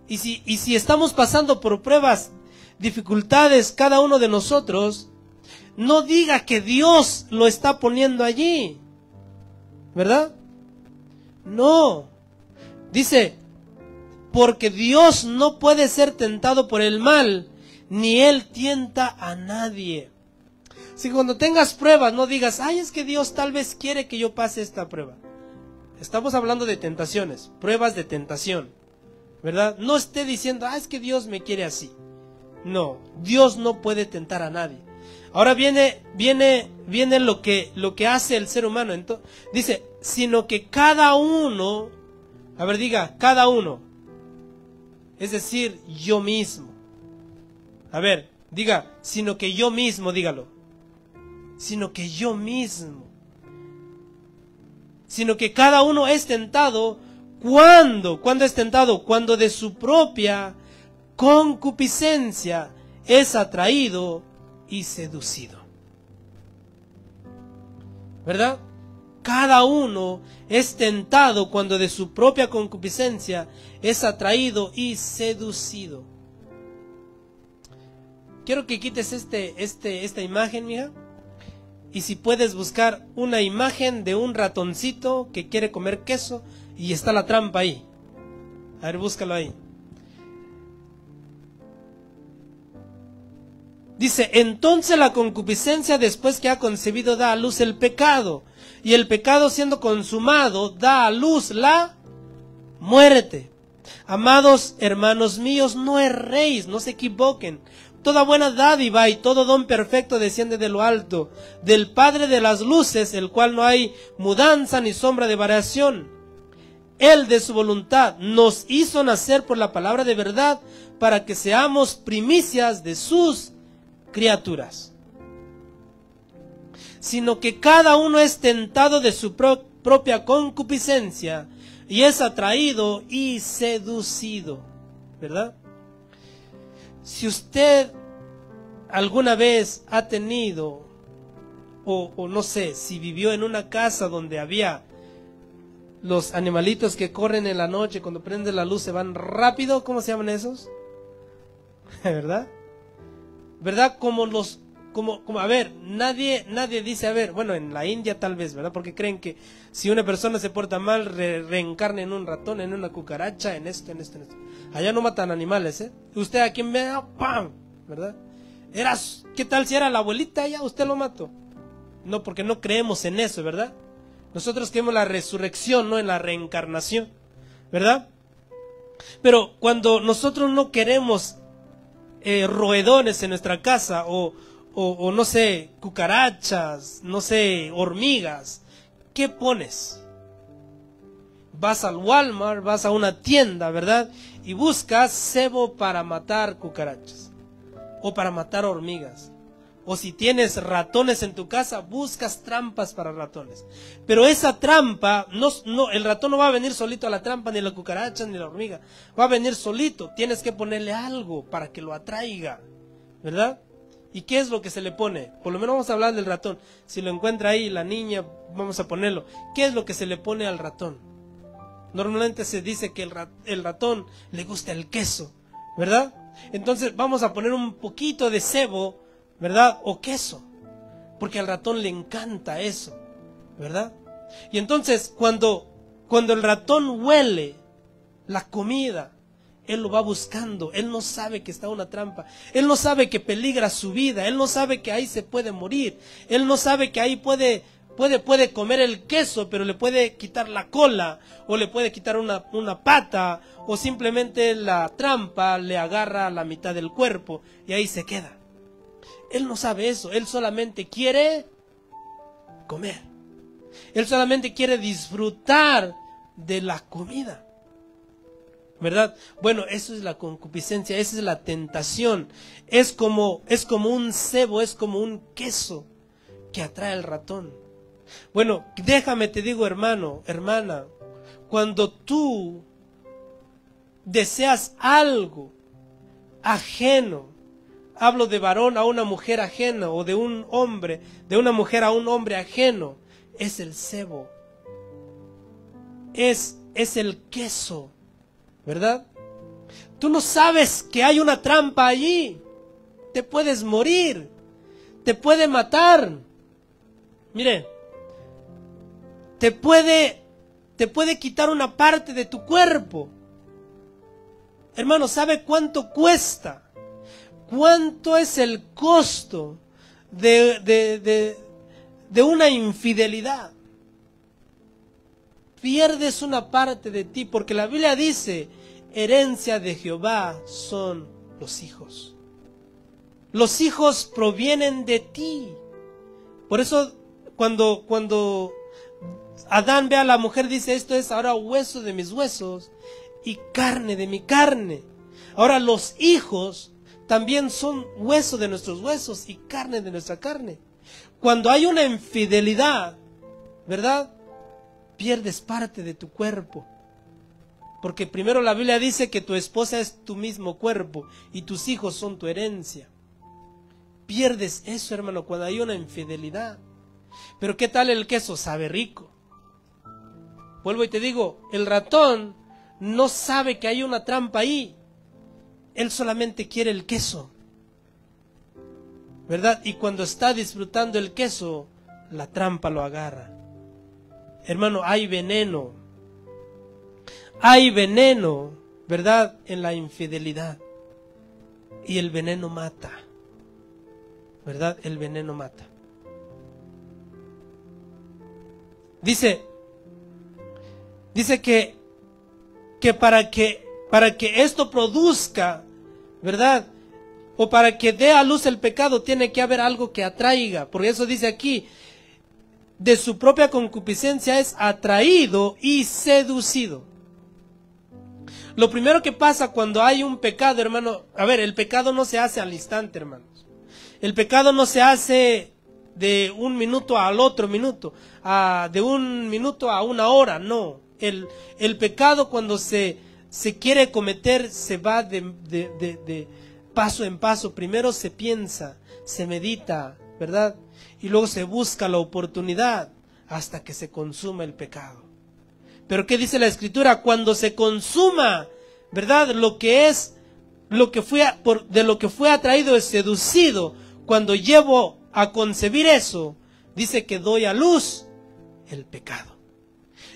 Y si estamos pasando por pruebas, dificultades cada uno de nosotros, no diga que Dios lo está poniendo allí, ¿verdad? No, dice, porque Dios no puede ser tentado por el mal, ni Él tienta a nadie. Si cuando tengas pruebas no digas, ay, es que Dios tal vez quiere que yo pase esta prueba. Estamos hablando de tentaciones, pruebas de tentación, ¿verdad? No esté diciendo, es que Dios me quiere así. No, Dios no puede tentar a nadie. Ahora viene lo que hace el ser humano. Entonces, dice, sino que cada uno, a ver, diga, cada uno, es decir, yo mismo. A ver, diga, sino que yo mismo, dígalo. Sino que yo mismo. Sino que cada uno es tentado. ¿Cuándo? ¿Cuándo es tentado? Cuando de su propia concupiscencia es atraído y seducido. ¿Verdad? Cada uno es tentado cuando de su propia concupiscencia es atraído y seducido. quiero que quites esta imagen, mija. Y si puedes buscar una imagen de un ratoncito que quiere comer queso y está la trampa ahí. A ver, búscalo ahí. Dice, entonces la concupiscencia después que ha concebido da a luz el pecado. Y el pecado siendo consumado da a luz la muerte. Amados hermanos míos, no erréis, no se equivoquen. Toda buena dádiva y todo don perfecto desciende de lo alto, del Padre de las luces, el cual no hay mudanza ni sombra de variación. Él de su voluntad nos hizo nacer por la palabra de verdad, para que seamos primicias de sus criaturas. Sino que cada uno es tentado de su propia concupiscencia, y es atraído y seducido, ¿verdad? Si usted alguna vez ha tenido, o no sé, si vivió en una casa donde había los animalitos que corren en la noche, cuando prende la luz se van rápido, ¿cómo se llaman esos? ¿Verdad? ¿Verdad? A ver, nadie dice, a ver, bueno, en la India tal vez, ¿verdad? Porque creen que si una persona se porta mal, reencarna en un ratón, en una cucaracha, en esto. Allá no matan animales, ¿eh? Usted a quien vea, ¡pam! ¿Verdad? ¿Qué tal si era la abuelita? Ya usted lo mató. No, porque no creemos en eso, ¿verdad? Nosotros creemos en la resurrección, no en la reencarnación, ¿verdad? Pero cuando nosotros no queremos roedores en nuestra casa, o no sé, cucarachas, no sé, hormigas, ¿qué pones? Vas al Walmart, vas a una tienda, ¿verdad? Y buscas cebo para matar cucarachas o para matar hormigas. O si tienes ratones en tu casa, buscas trampas para ratones. Pero esa trampa, el ratón no va a venir solito a la trampa, ni la cucaracha, ni la hormiga. Va a venir solito. Tienes que ponerle algo para que lo atraiga, ¿verdad? ¿Y qué es lo que se le pone? Por lo menos vamos a hablar del ratón. Si lo encuentra ahí la niña, vamos a ponerlo. ¿Qué es lo que se le pone al ratón? Normalmente se dice que el ratón le gusta el queso, ¿verdad? Entonces vamos a poner un poquito de cebo, ¿verdad? O queso, porque al ratón le encanta eso, ¿verdad? Y entonces cuando el ratón huele la comida, él lo va buscando. Él no sabe que está una trampa. Él no sabe que peligra su vida. Él no sabe que ahí se puede morir. Él no sabe que ahí puede comer el queso, pero le puede quitar la cola, o le puede quitar una pata, o simplemente la trampa le agarra la mitad del cuerpo y ahí se queda. Él no sabe eso. Él solamente quiere comer. Él solamente quiere disfrutar de la comida, ¿verdad? Bueno, eso es la concupiscencia, esa es la tentación. Es como un cebo, es como un queso que atrae al ratón. Bueno, déjame te digo, hermano, hermana, cuando tú deseas algo ajeno, hablo de varón a una mujer ajena, o de una mujer a un hombre ajeno, es el cebo, es el queso, ¿verdad? Tú no sabes que hay una trampa allí. Te puedes morir. Te puede matar. Mire, te puede quitar una parte de tu cuerpo. Hermano, ¿sabe cuánto cuesta? ¿Cuánto es el costo de una infidelidad? Pierdes una parte de ti, porque la Biblia dice, herencia de Jehová son los hijos. Los hijos provienen de ti. Por eso cuando Adán ve a la mujer, dice, esto es ahora hueso de mis huesos y carne de mi carne. Ahora los hijos también son hueso de nuestros huesos y carne de nuestra carne. Cuando hay una infidelidad, ¿verdad?, pierdes parte de tu cuerpo. Porque primero la Biblia dice que tu esposa es tu mismo cuerpo y tus hijos son tu herencia. Pierdes eso, hermano, cuando hay una infidelidad. Pero ¿qué tal el queso? Sabe rico. Vuelvo y te digo, el ratón no sabe que hay una trampa ahí. Él solamente quiere el queso. ¿verdad? Y cuando está disfrutando el queso, la trampa lo agarra. Hermano, hay veneno, ¿verdad? En la infidelidad. Y el veneno mata, ¿verdad? El veneno mata. Dice que para que esto produzca, ¿verdad? O para que dé a luz el pecado, tiene que haber algo que atraiga. Por eso dice aquí, de su propia concupiscencia es atraído y seducido. Lo primero que pasa cuando hay un pecado, hermano, a ver, el pecado no se hace al instante, hermanos. El pecado no se hace de un minuto al otro minuto, de un minuto a una hora, no. El pecado cuando se quiere cometer se va de paso en paso. Primero se piensa, se medita, ¿verdad? Y luego se busca la oportunidad hasta que se consuma el pecado. Pero ¿qué dice la Escritura? Cuando se consuma, ¿verdad? De lo que fue atraído es seducido. Cuando llevo a concebir eso, dice que doy a luz el pecado.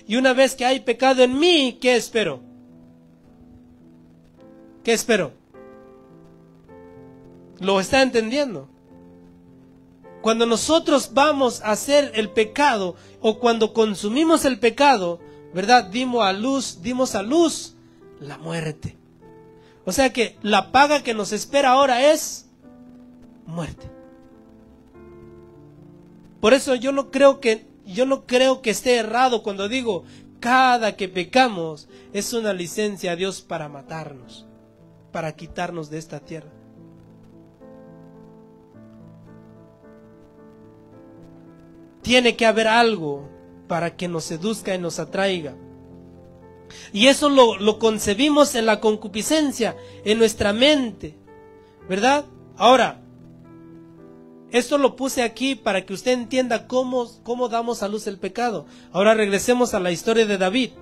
Y una vez que hay pecado en mí, ¿qué espero? ¿Qué espero? ¿Lo está entendiendo? Cuando nosotros vamos a hacer el pecado, o cuando consumimos el pecado, ¿verdad? Dimos a luz la muerte. O sea que la paga que nos espera ahora es muerte. Por eso yo no creo que esté errado cuando digo, cada que pecamos es una licencia a Dios para matarnos, para quitarnos de esta tierra. Tiene que haber algo para que nos seduzca y nos atraiga. Y eso lo concebimos en la concupiscencia, en nuestra mente, ¿verdad? Ahora, esto lo puse aquí para que usted entienda cómo damos a luz el pecado. Ahora regresemos a la historia de David,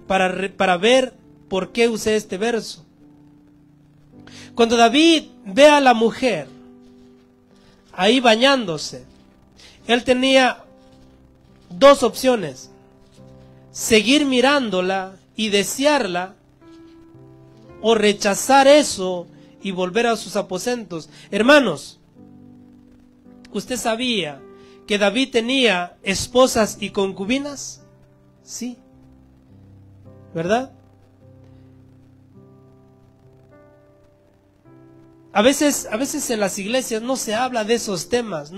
para ver por qué usé este verso. Cuando David ve a la mujer ahí bañándose, él tenía dos opciones: seguir mirándola y desearla, o rechazar eso y volver a sus aposentos. Hermanos, ¿usted sabía que David tenía esposas y concubinas? Sí, ¿verdad? A veces en las iglesias no se habla de esos temas,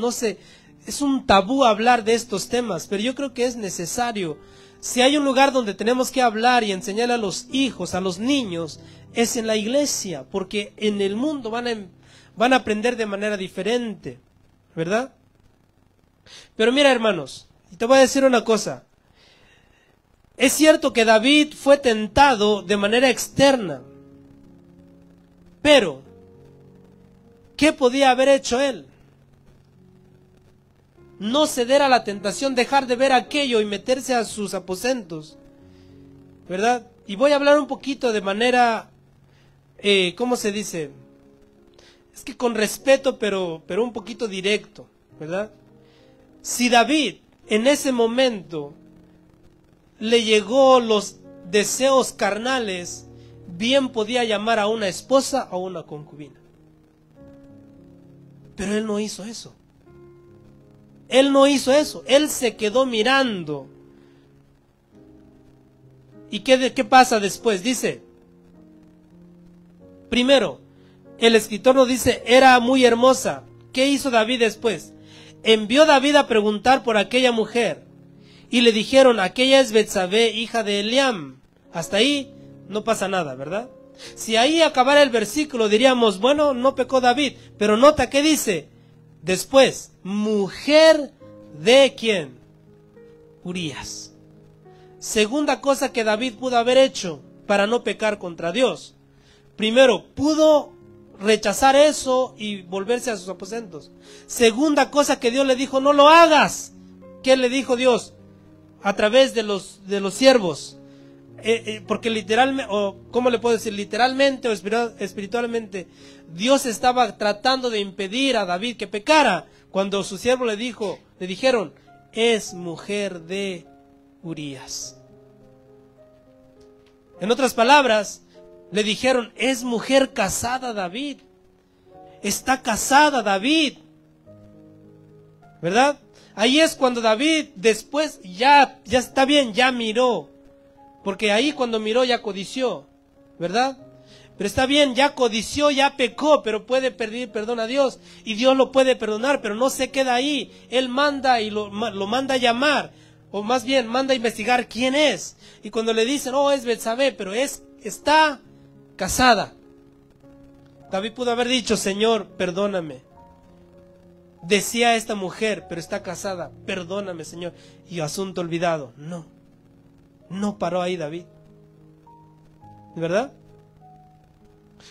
es un tabú hablar de estos temas, pero yo creo que es necesario. Si hay un lugar donde tenemos que hablar y enseñar a los hijos, a los niños, es en la iglesia, porque en el mundo van a aprender de manera diferente, ¿verdad? Pero mira, hermanos, y te voy a decir una cosa. Es cierto que David fue tentado de manera externa, pero ¿qué podía haber hecho él? No ceder a la tentación, dejar de ver aquello y meterse a sus aposentos, ¿verdad? Y voy a hablar un poquito de manera, ¿cómo se dice? Es que con respeto, pero un poquito directo, ¿verdad? Si David en ese momento le llegó los deseos carnales, bien podía llamar a una esposa o una concubina. Pero él no hizo eso. Él no hizo eso. Él se quedó mirando. ¿Y qué pasa después? Dice, primero, el escritor nos dice, era muy hermosa. ¿Qué hizo David después? Envió David a preguntar por aquella mujer. Y le dijeron, aquella es Betsabé, hija de Eliam. Hasta ahí no pasa nada, ¿verdad? Si ahí acabara el versículo, diríamos, bueno, no pecó David. Pero nota que dice, después, mujer de ¿quién? Urías. Segunda cosa que David pudo haber hecho para no pecar contra Dios. Primero, pudo rechazar eso y volverse a sus aposentos. Segunda cosa que Dios le dijo, no lo hagas. ¿Qué le dijo Dios? A través de los siervos. porque literalmente, o ¿cómo le puedo decir? Literalmente o espiritualmente, Dios estaba tratando de impedir a David que pecara, cuando su siervo le dijeron, es mujer de Urías. En otras palabras, le dijeron, es mujer casada David. Está casada David. ¿Verdad? Ahí es cuando David después ya está bien, ya miró. Porque ahí cuando miró ya codició. ¿Verdad? Pero está bien, ya codició, ya pecó, pero puede pedir perdón a Dios. Y Dios lo puede perdonar, pero no se queda ahí. Él manda y lo manda a llamar. O más bien, manda a investigar quién es. Y cuando le dicen, oh, es Betsabé, pero está casada. David pudo haber dicho, Señor, perdóname. Decía esta mujer, pero está casada, perdóname, Señor. Y asunto olvidado. No paró ahí David. ¿Verdad?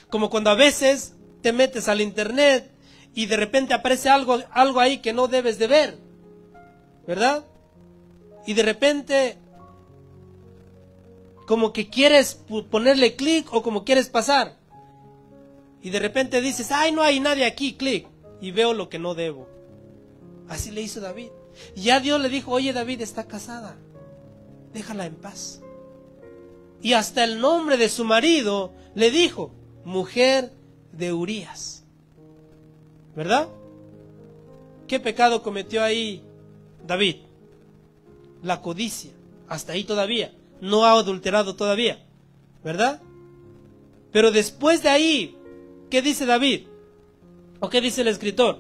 Como cuando a veces te metes al internet y de repente aparece algo ahí que no debes de ver. ¿Verdad? Y de repente como que quieres ponerle clic o como quieres pasar. Y de repente dices, ay, no hay nadie aquí, clic. Y veo lo que no debo. Así le hizo David. Y ya Dios le dijo, oye, David está casada. Déjala en paz. Y hasta el nombre de su marido le dijo, mujer de Urías. ¿Verdad? ¿Qué pecado cometió ahí David? La codicia. Hasta ahí todavía. No ha adulterado todavía. ¿Verdad? Pero después de ahí, ¿qué dice David? ¿O qué dice el escritor?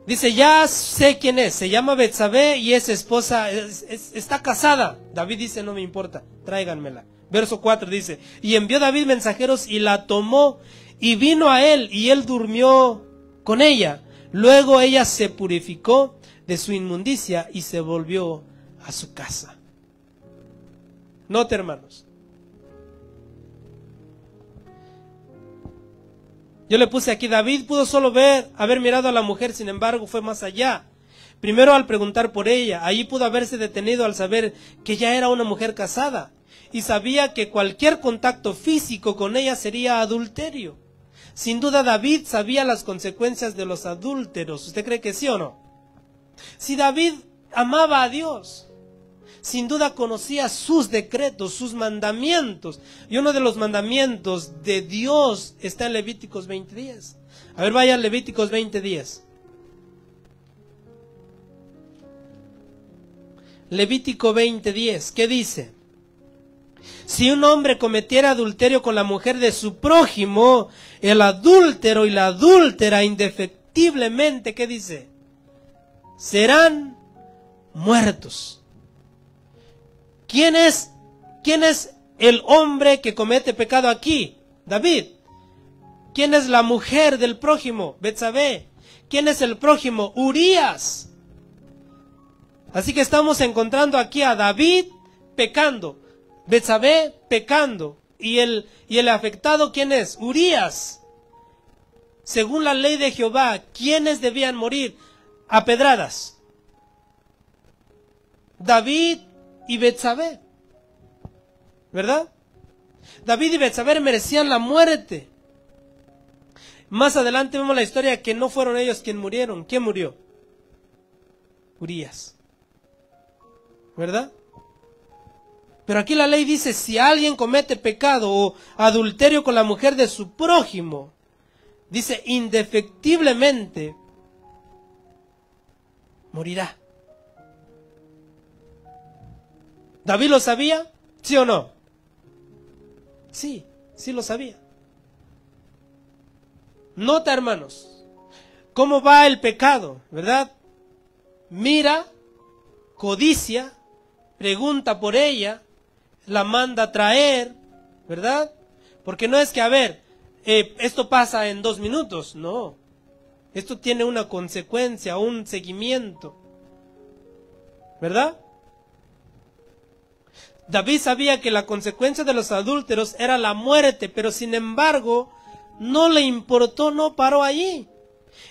Dice, ya sé quién es. Se llama Betsabé y es esposa, está casada. David dice, no me importa, tráiganmela. Verso 4 dice, y envió David mensajeros y la tomó y vino a él y él durmió con ella. Luego ella se purificó de su inmundicia y se volvió a su casa. Note, hermanos. Yo le puse aquí, David pudo solo haber mirado a la mujer, sin embargo fue más allá. Primero al preguntar por ella, allí pudo haberse detenido al saber que ya era una mujer casada y sabía que cualquier contacto físico con ella sería adulterio. Sin duda David sabía las consecuencias de los adúlteros. ¿Usted cree que sí o no? Si David amaba a Dios, sin duda conocía sus decretos, sus mandamientos. Y uno de los mandamientos de Dios está en Levíticos 20:10. A ver, vaya a Levíticos 20:10. Levítico 20:10, ¿qué dice? Si un hombre cometiera adulterio con la mujer de su prójimo, el adúltero y la adúltera indefectiblemente, ¿qué dice? Serán muertos. ¿Quién es el hombre que comete pecado aquí? David. ¿Quién es la mujer del prójimo? Betsabé. ¿Quién es el prójimo? Urías. Así que estamos encontrando aquí a David pecando, Betsabé pecando, y el afectado, ¿quién es? Urías. Según la ley de Jehová, ¿quiénes debían morir a pedradas? David y Betsabé, ¿verdad? David y Betsabé merecían la muerte. Más adelante vemos la historia que no fueron ellos quienes murieron. ¿Quién murió? Urías, ¿verdad? Pero aquí la ley dice, si alguien comete pecado o adulterio con la mujer de su prójimo, dice, indefectiblemente morirá. ¿David lo sabía? ¿Sí o no? Sí, sí lo sabía. Nota, hermanos, cómo va el pecado, ¿verdad? Mira, codicia, pregunta por ella, la manda a traer, ¿verdad? Porque no es que, a ver, esto pasa en 2 minutos, no. Esto tiene una consecuencia, un seguimiento, ¿verdad? David sabía que la consecuencia de los adúlteros era la muerte, pero sin embargo no le importó, no paró allí.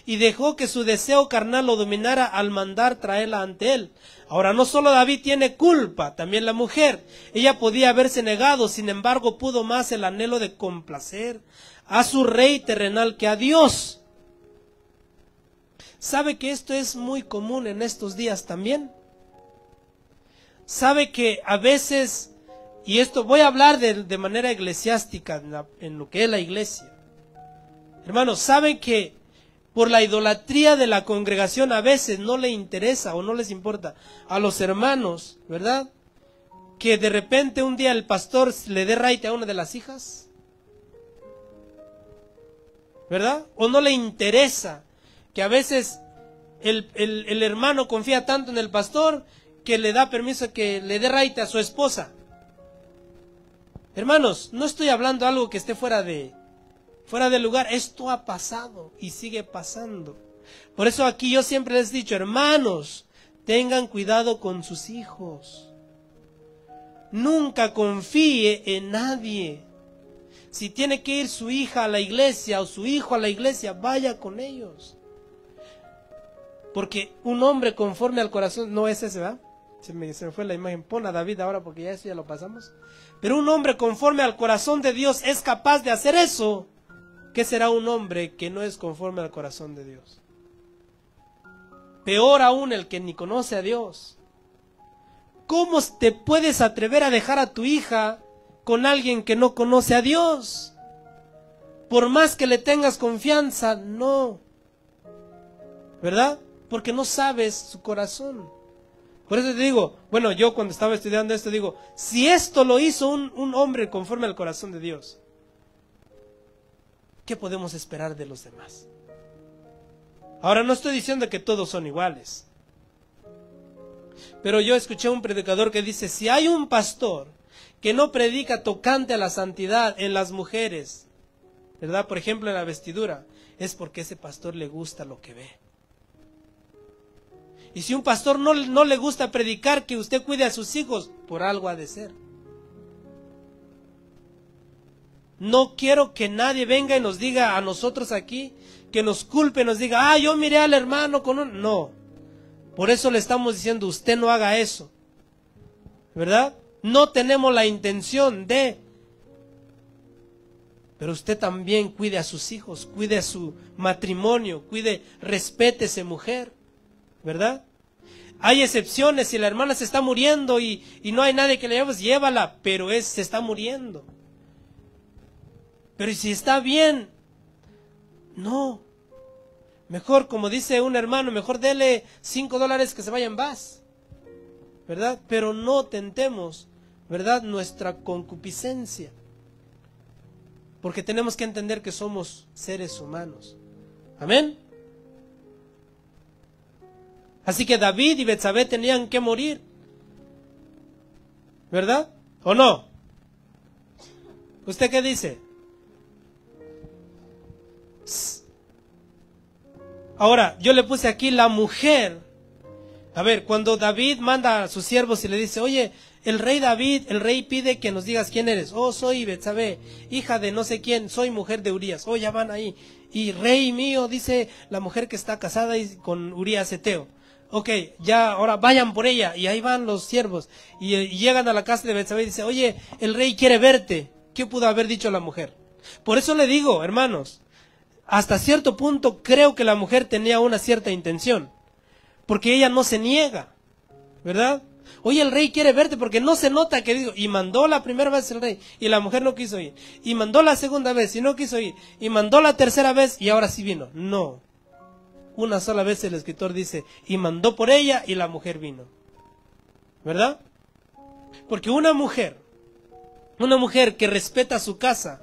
y dejó que su deseo carnal lo dominara al mandar traerla ante él. Ahora, no solo David tiene culpa, también la mujer. Ella podía haberse negado, sin embargo, pudo más el anhelo de complacer a su rey terrenal que a Dios. ¿Sabe que esto es muy común en estos días también? ¿Sabe que a veces, y esto voy a hablar de manera eclesiástica, en lo que es la iglesia? Hermanos, ¿saben que por la idolatría de la congregación a veces no le interesa o no les importa a los hermanos, ¿verdad? Que de repente un día el pastor le dé raite a una de las hijas, ¿verdad? O no le interesa que a veces el hermano confía tanto en el pastor que le da permiso que le dé raite a su esposa. Hermanos, no estoy hablando de algo que esté fuera de lugar. Esto ha pasado y sigue pasando. Por eso aquí yo siempre les he dicho, hermanos, tengan cuidado con sus hijos. Nunca confíe en nadie. Si tiene que ir su hija a la iglesia o su hijo a la iglesia, vaya con ellos. Porque un hombre conforme al corazón, no es ese, ¿verdad? Se me fue la imagen. Pon a David ahora porque ya eso ya lo pasamos. Pero un hombre conforme al corazón de Dios es capaz de hacer eso. ¿Qué será un hombre que no es conforme al corazón de Dios? Peor aún el que ni conoce a Dios. ¿Cómo te puedes atrever a dejar a tu hija con alguien que no conoce a Dios? Por más que le tengas confianza, no. ¿Verdad? Porque no sabes su corazón. Por eso te digo, bueno, yo cuando estaba estudiando esto digo, si esto lo hizo un hombre conforme al corazón de Dios, ¿qué podemos esperar de los demás? Ahora no estoy diciendo que todos son iguales, pero yo escuché a un predicador que dice, si hay un pastor que no predica tocante a la santidad en las mujeres, ¿verdad? Por ejemplo en la vestidura, es porque ese pastor le gusta lo que ve. Y si un pastor no le gusta predicar que usted cuide a sus hijos, por algo ha de ser. No quiero que nadie venga y nos diga a nosotros aquí, que nos culpe, nos diga, yo miré al hermano con un... No, por eso le estamos diciendo, usted no haga eso, ¿verdad? No tenemos la intención de... Pero usted también cuide a sus hijos, cuide a su matrimonio, respétese mujer, ¿verdad? Hay excepciones, si la hermana se está muriendo y no hay nadie que le lleve, pues llévala, pero se está muriendo. Pero si está bien, no. Mejor, como dice un hermano, mejor dele $5 que se vaya en paz, ¿verdad? Pero no tentemos, ¿verdad?, nuestra concupiscencia. Porque tenemos que entender que somos seres humanos. Amén. Así que David y Betsabé tenían que morir, ¿verdad? ¿O no? ¿Usted qué dice? Ahora, yo le puse aquí la mujer. A ver, cuando David manda a sus siervos y le dice, oye, el rey pide que nos digas quién eres. Oh, soy Betsabé, hija de no sé quién, soy mujer de Urías. Oh, ya van ahí. Y rey mío, dice la mujer que está casada con Urías Eteo. Ok, ya, ahora vayan por ella. Y ahí van los siervos. Y llegan a la casa de Betsabé y dice, oye, el rey quiere verte. ¿Qué pudo haber dicho la mujer? Por eso le digo, hermanos, hasta cierto punto creo que la mujer tenía una cierta intención. Porque ella no se niega, ¿verdad? Oye, el rey quiere verte, porque no se nota que digo, y mandó la primera vez el rey, y la mujer no quiso ir. Y mandó la segunda vez, y no quiso ir. Y mandó la tercera vez, y ahora sí vino. No. Una sola vez el escritor dice, y mandó por ella, y la mujer vino. ¿Verdad? Porque una mujer que respeta su casa,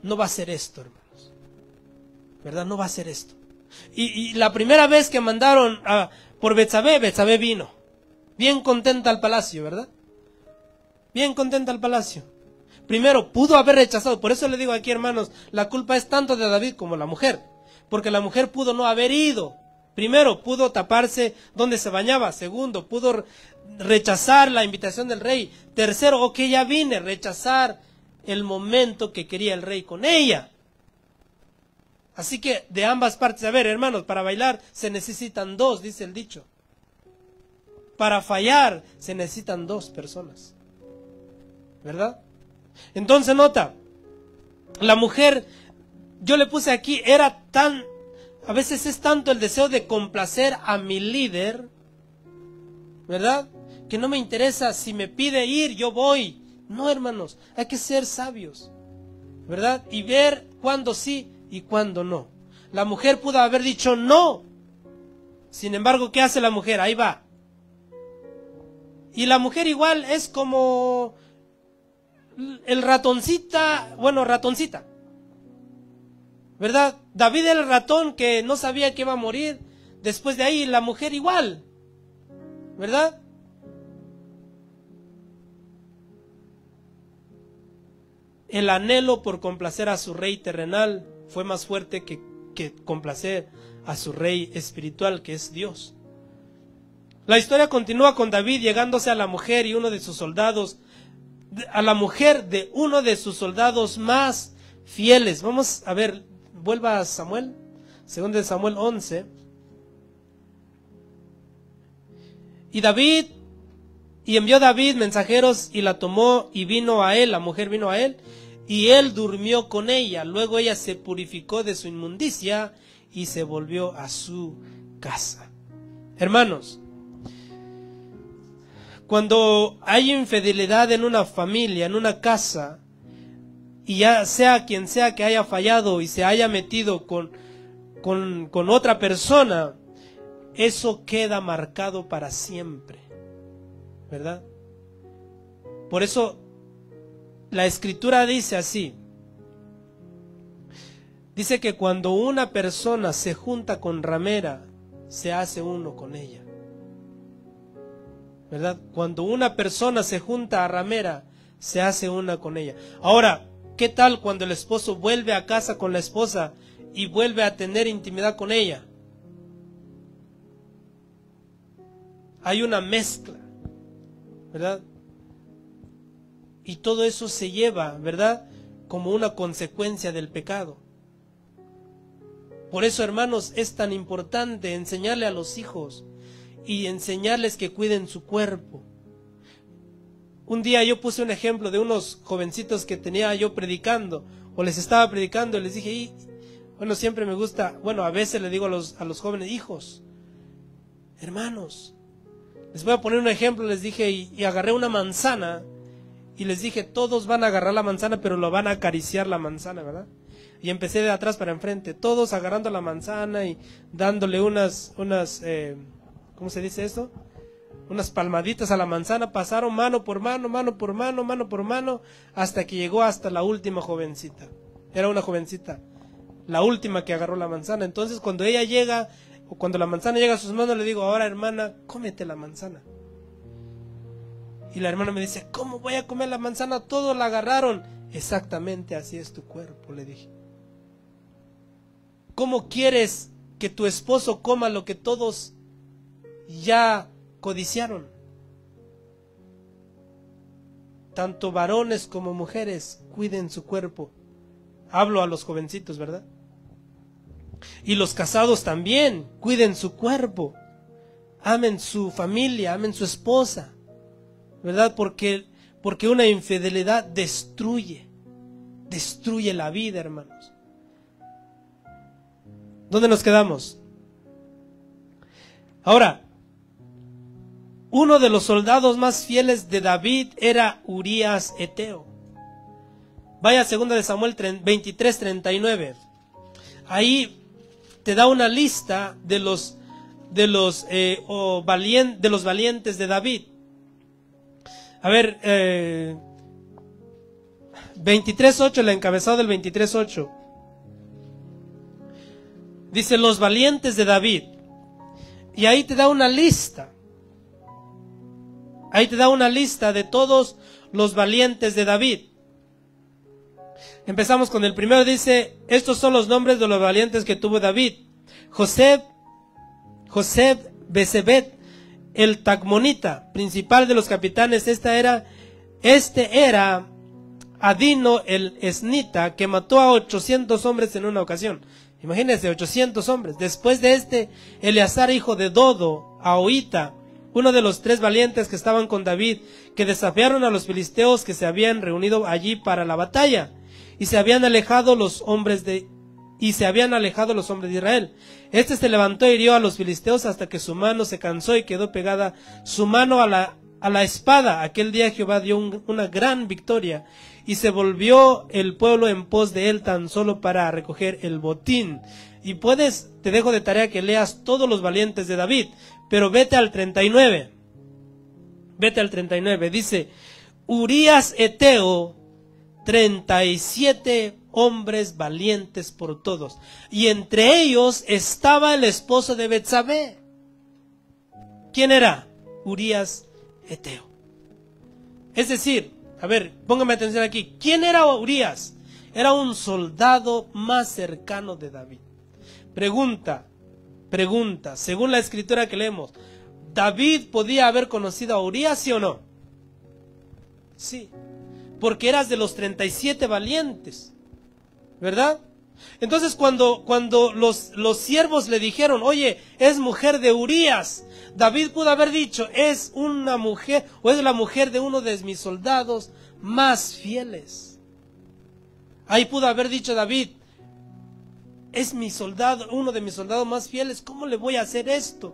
no va a hacer esto, hermanos. ¿Verdad? No va a hacer esto. Y la primera vez que mandaron por Betsabé, Betsabé vino. Bien contenta al palacio, ¿verdad? Bien contenta al palacio. Primero, pudo haber rechazado. Por eso le digo aquí, hermanos, la culpa es tanto de David como la mujer. Porque la mujer pudo no haber ido. Primero, pudo taparse donde se bañaba. Segundo, pudo rechazar la invitación del rey. Tercero, ok, ya vine, rechazar el momento que quería el rey con ella. Así que de ambas partes, a ver, hermanos, para bailar se necesitan dos, dice el dicho. Para fallar se necesitan dos personas, ¿verdad? Entonces nota, la mujer, yo le puse aquí, era tan, a veces es tanto el deseo de complacer a mi líder, ¿verdad? Que no me interesa, si me pide ir, yo voy. No, hermanos, hay que ser sabios, ¿verdad? Y ver cuándo sí y cuándo no. La mujer pudo haber dicho no. Sin embargo, ¿qué hace la mujer? Ahí va. Y la mujer igual es como el ratoncita, ¿verdad? David era el ratón que no sabía que iba a morir. Después de ahí la mujer igual, ¿verdad? El anhelo por complacer a su rey terrenal fue más fuerte que complacer a su rey espiritual, que es Dios. La historia continúa con David llegándose a la mujer y uno de sus soldados, a la mujer de uno de sus soldados más fieles. Vamos a ver, vuelva a Samuel, 2 Samuel 11. Y envió David mensajeros y la tomó y vino a él, la mujer vino a él, y él durmió con ella. Luego ella se purificó de su inmundicia y se volvió a su casa. Hermanos, cuando hay infidelidad en una familia, en una casa, y ya sea quien sea que haya fallado y se haya metido con otra persona, eso queda marcado para siempre, ¿verdad? Por eso la Escritura dice así, dice que cuando una persona se junta con ramera, se hace uno con ella, ¿verdad? Cuando una persona se junta a ramera, se hace una con ella. Ahora, ¿qué tal cuando el esposo vuelve a casa con la esposa y vuelve a tener intimidad con ella? Hay una mezcla, ¿verdad? Y todo eso se lleva, ¿verdad?, como una consecuencia del pecado. Por eso, hermanos, es tan importante enseñarle a los hijos y enseñarles que cuiden su cuerpo. Un día yo puse un ejemplo de unos jovencitos que tenía yo predicando, o les estaba predicando, y les dije, siempre me gusta, a veces le digo a los jóvenes, hijos, hermanos, les voy a poner un ejemplo, les dije, y agarré una manzana, y les dije, todos van a agarrar la manzana, pero lo van a acariciar la manzana, ¿verdad? Y empecé de atrás para enfrente, todos agarrando la manzana y dándole unas ¿cómo se dice esto? Unas palmaditas a la manzana, pasaron mano por mano, mano por mano, mano por mano, hasta que llegó hasta la última jovencita. Era una jovencita, la última que agarró la manzana. Entonces cuando ella llega, o cuando la manzana llega a sus manos, le digo, ahora hermana, cómete la manzana. Y la hermana me dice, ¿cómo voy a comer la manzana? Todos la agarraron. Exactamente así es tu cuerpo, le dije. ¿Cómo quieres que tu esposo coma lo que todos ya codiciaron? Tanto varones como mujeres, cuiden su cuerpo. Hablo a los jovencitos, ¿verdad? Y los casados también, cuiden su cuerpo. Amen su familia, amen su esposa, ¿verdad? Porque una infidelidad destruye la vida, hermanos. ¿Dónde nos quedamos? Ahora, uno de los soldados más fieles de David era Urías Eteo. Vaya a 2 Samuel 23:39. Ahí te da una lista de los valientes de David. A ver, 23:8, el encabezado del 23:8. Dice, los valientes de David. Y ahí te da una lista. Ahí te da una lista de todos los valientes de David. Empezamos con el primero, dice, estos son los nombres de los valientes que tuvo David. José Besebet, el Tacmonita, principal de los capitanes. Este era Adino el Esnita, que mató a 800 hombres en una ocasión. Imagínense, 800 hombres. Después de este, Eleazar, hijo de Dodo, Ahoita, uno de los 3 valientes que estaban con David, que desafiaron a los filisteos que se habían reunido allí para la batalla, y se habían alejado los hombres de Israel. Este se levantó e hirió a los filisteos hasta que su mano se cansó y quedó pegada su mano a la espada. Aquel día Jehová dio una gran victoria, y se volvió el pueblo en pos de él tan solo para recoger el botín. Y te dejo de tarea que leas todos los valientes de David, pero vete al 39. Vete al 39. Dice, Urías Eteo, 37 hombres valientes por todos, y entre ellos estaba el esposo de Betsabé. ¿Quién era? Urías Eteo. Es decir, a ver, póngame atención aquí. ¿Quién era Urías? Era un soldado más cercano de David. Pregunta, según la escritura que leemos, ¿David podía haber conocido a Urías, sí o no? Sí, porque eras de los 37 valientes, ¿verdad? Entonces cuando los siervos le dijeron, oye, es mujer de Urías, David pudo haber dicho, es una mujer, o es la mujer de uno de mis soldados más fieles. Ahí pudo haber dicho David, es mi soldado, uno de mis soldados más fieles, ¿cómo le voy a hacer esto?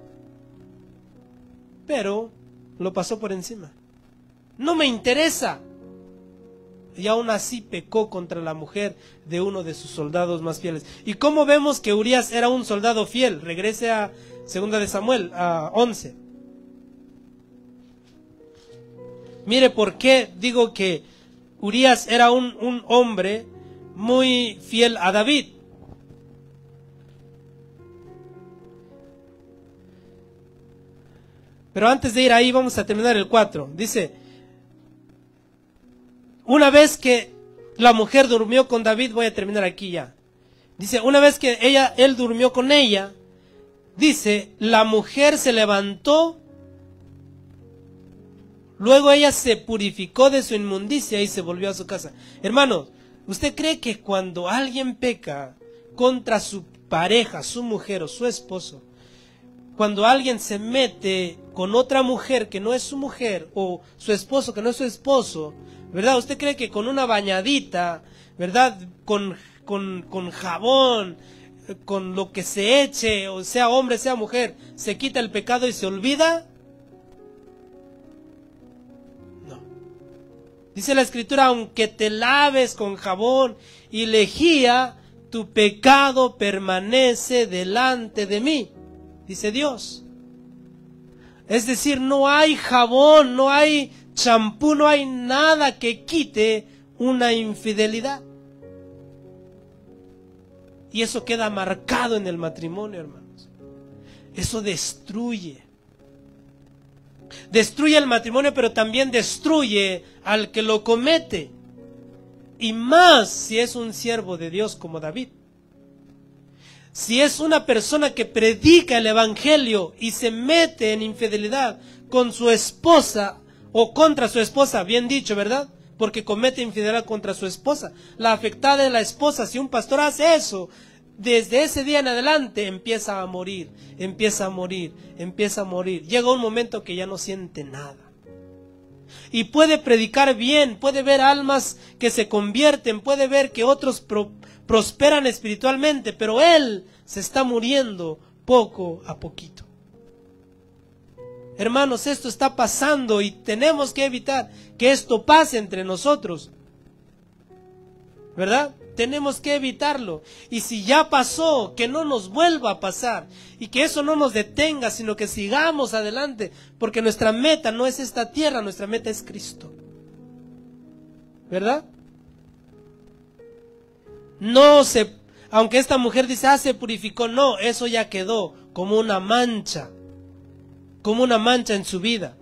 Pero lo pasó por encima. No me interesa. Y aún así pecó contra la mujer de uno de sus soldados más fieles. ¿Y cómo vemos que Urías era un soldado fiel? Regrese a 2 de Samuel, a 11. Mire por qué digo que Urías era un hombre muy fiel a David. Pero antes de ir ahí vamos a terminar el 4. Dice, una vez que la mujer durmió con David, voy a terminar aquí ya. Dice, una vez que él durmió con ella, dice, la mujer se levantó, luego ella se purificó de su inmundicia y se volvió a su casa. Hermanos, ¿usted cree que cuando alguien peca contra su pareja, su mujer o su esposo, cuando alguien se mete con otra mujer que no es su mujer, o su esposo que no es su esposo, ¿verdad? ¿Usted cree que con una bañadita, ¿verdad? Con jabón, con lo que se eche, o sea hombre, sea mujer, se quita el pecado y se olvida? No. Dice la escritura, aunque te laves con jabón y lejía, tu pecado permanece delante de mí, dice Dios. Es decir, no hay jabón, no hay champú, no hay nada que quite una infidelidad. Y eso queda marcado en el matrimonio, hermanos. Eso destruye. Destruye el matrimonio, pero también destruye al que lo comete. Y más si es un siervo de Dios como David. Si es una persona que predica el evangelio y se mete en infidelidad con su esposa o contra su esposa, bien dicho, ¿verdad? Porque comete infidelidad contra su esposa. La afectada es la esposa. Si un pastor hace eso, desde ese día en adelante empieza a morir, empieza a morir, empieza a morir. Llega un momento que ya no siente nada. Y puede predicar bien, puede ver almas que se convierten, puede ver que otros prosperan espiritualmente, pero él se está muriendo poco a poquito. Hermanos, esto está pasando y tenemos que evitar que esto pase entre nosotros, ¿verdad? Tenemos que evitarlo. Y si ya pasó, que no nos vuelva a pasar. Y que eso no nos detenga, sino que sigamos adelante. Porque nuestra meta no es esta tierra, nuestra meta es Cristo. ¿Verdad? Aunque esta mujer dice, se purificó. No, eso ya quedó como una mancha. Como una mancha en su vida.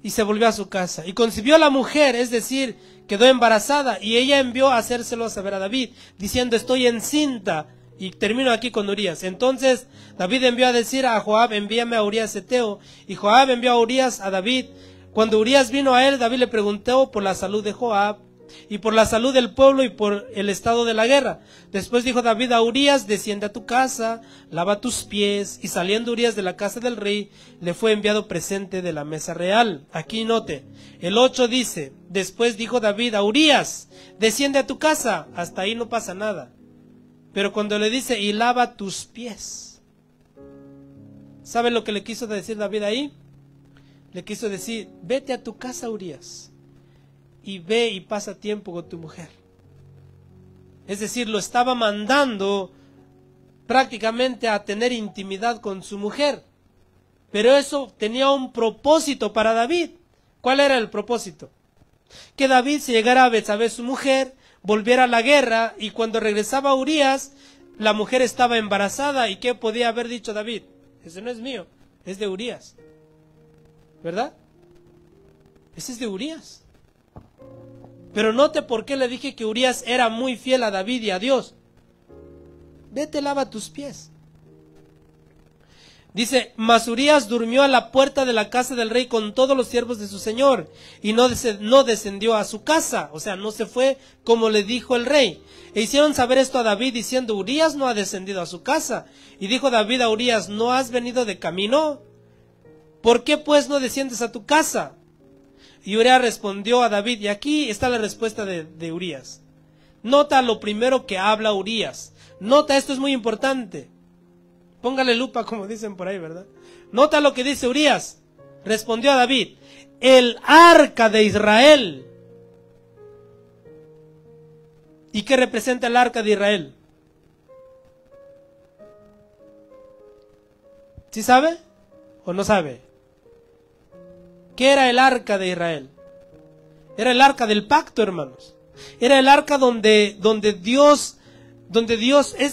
Y se volvió a su casa. Y concibió a la mujer, es decir, quedó embarazada. Y ella envió a hacérselo saber a David, diciendo, estoy encinta. Y termino aquí con Urías. Entonces David envió a decir a Joab, envíame a Urías Eteo. Y Joab envió a Urías a David. Cuando Urías vino a él, David le preguntó por la salud de Joab. y por la salud del pueblo y por el estado de la guerra. Después dijo David a Urías, desciende a tu casa, lava tus pies, y saliendo Urías de la casa del rey, le fue enviado presente de la mesa real. Aquí note, el 8 dice, después dijo David a Urías, desciende a tu casa, hasta ahí no pasa nada. Pero cuando le dice, y lava tus pies, ¿sabe lo que le quiso decir David ahí? Le quiso decir, vete a tu casa, Urías, y ve y pasa tiempo con tu mujer. Es decir, lo estaba mandando prácticamente a tener intimidad con su mujer. Pero eso tenía un propósito para David. ¿Cuál era el propósito? Que David se llegara a Betsabé, su mujer, volviera a la guerra, y cuando regresaba Urías, la mujer estaba embarazada. ¿Y qué podía haber dicho David? Ese no es mío, es de Urías. ¿Verdad? Ese es de Urías. Pero note por qué le dije que Urías era muy fiel a David y a Dios. Vete, lava tus pies. Dice, mas Urías durmió a la puerta de la casa del rey con todos los siervos de su señor, y no descendió a su casa, o sea, no se fue como le dijo el rey. E hicieron saber esto a David, diciendo, Urías no ha descendido a su casa. Y dijo David a Urías, ¿no has venido de camino? ¿Por qué pues no desciendes a tu casa? Y Urías respondió a David, y aquí está la respuesta de Urías. Nota lo primero que habla Urías. Nota, esto es muy importante. Póngale lupa, como dicen por ahí, ¿verdad? Nota lo que dice Urías. Respondió a David, el arca de Israel. ¿Y qué representa el arca de Israel? ¿Sí sabe o no sabe? ¿Qué era el arca de Israel? Era el arca del pacto, hermanos. Era el arca donde Dios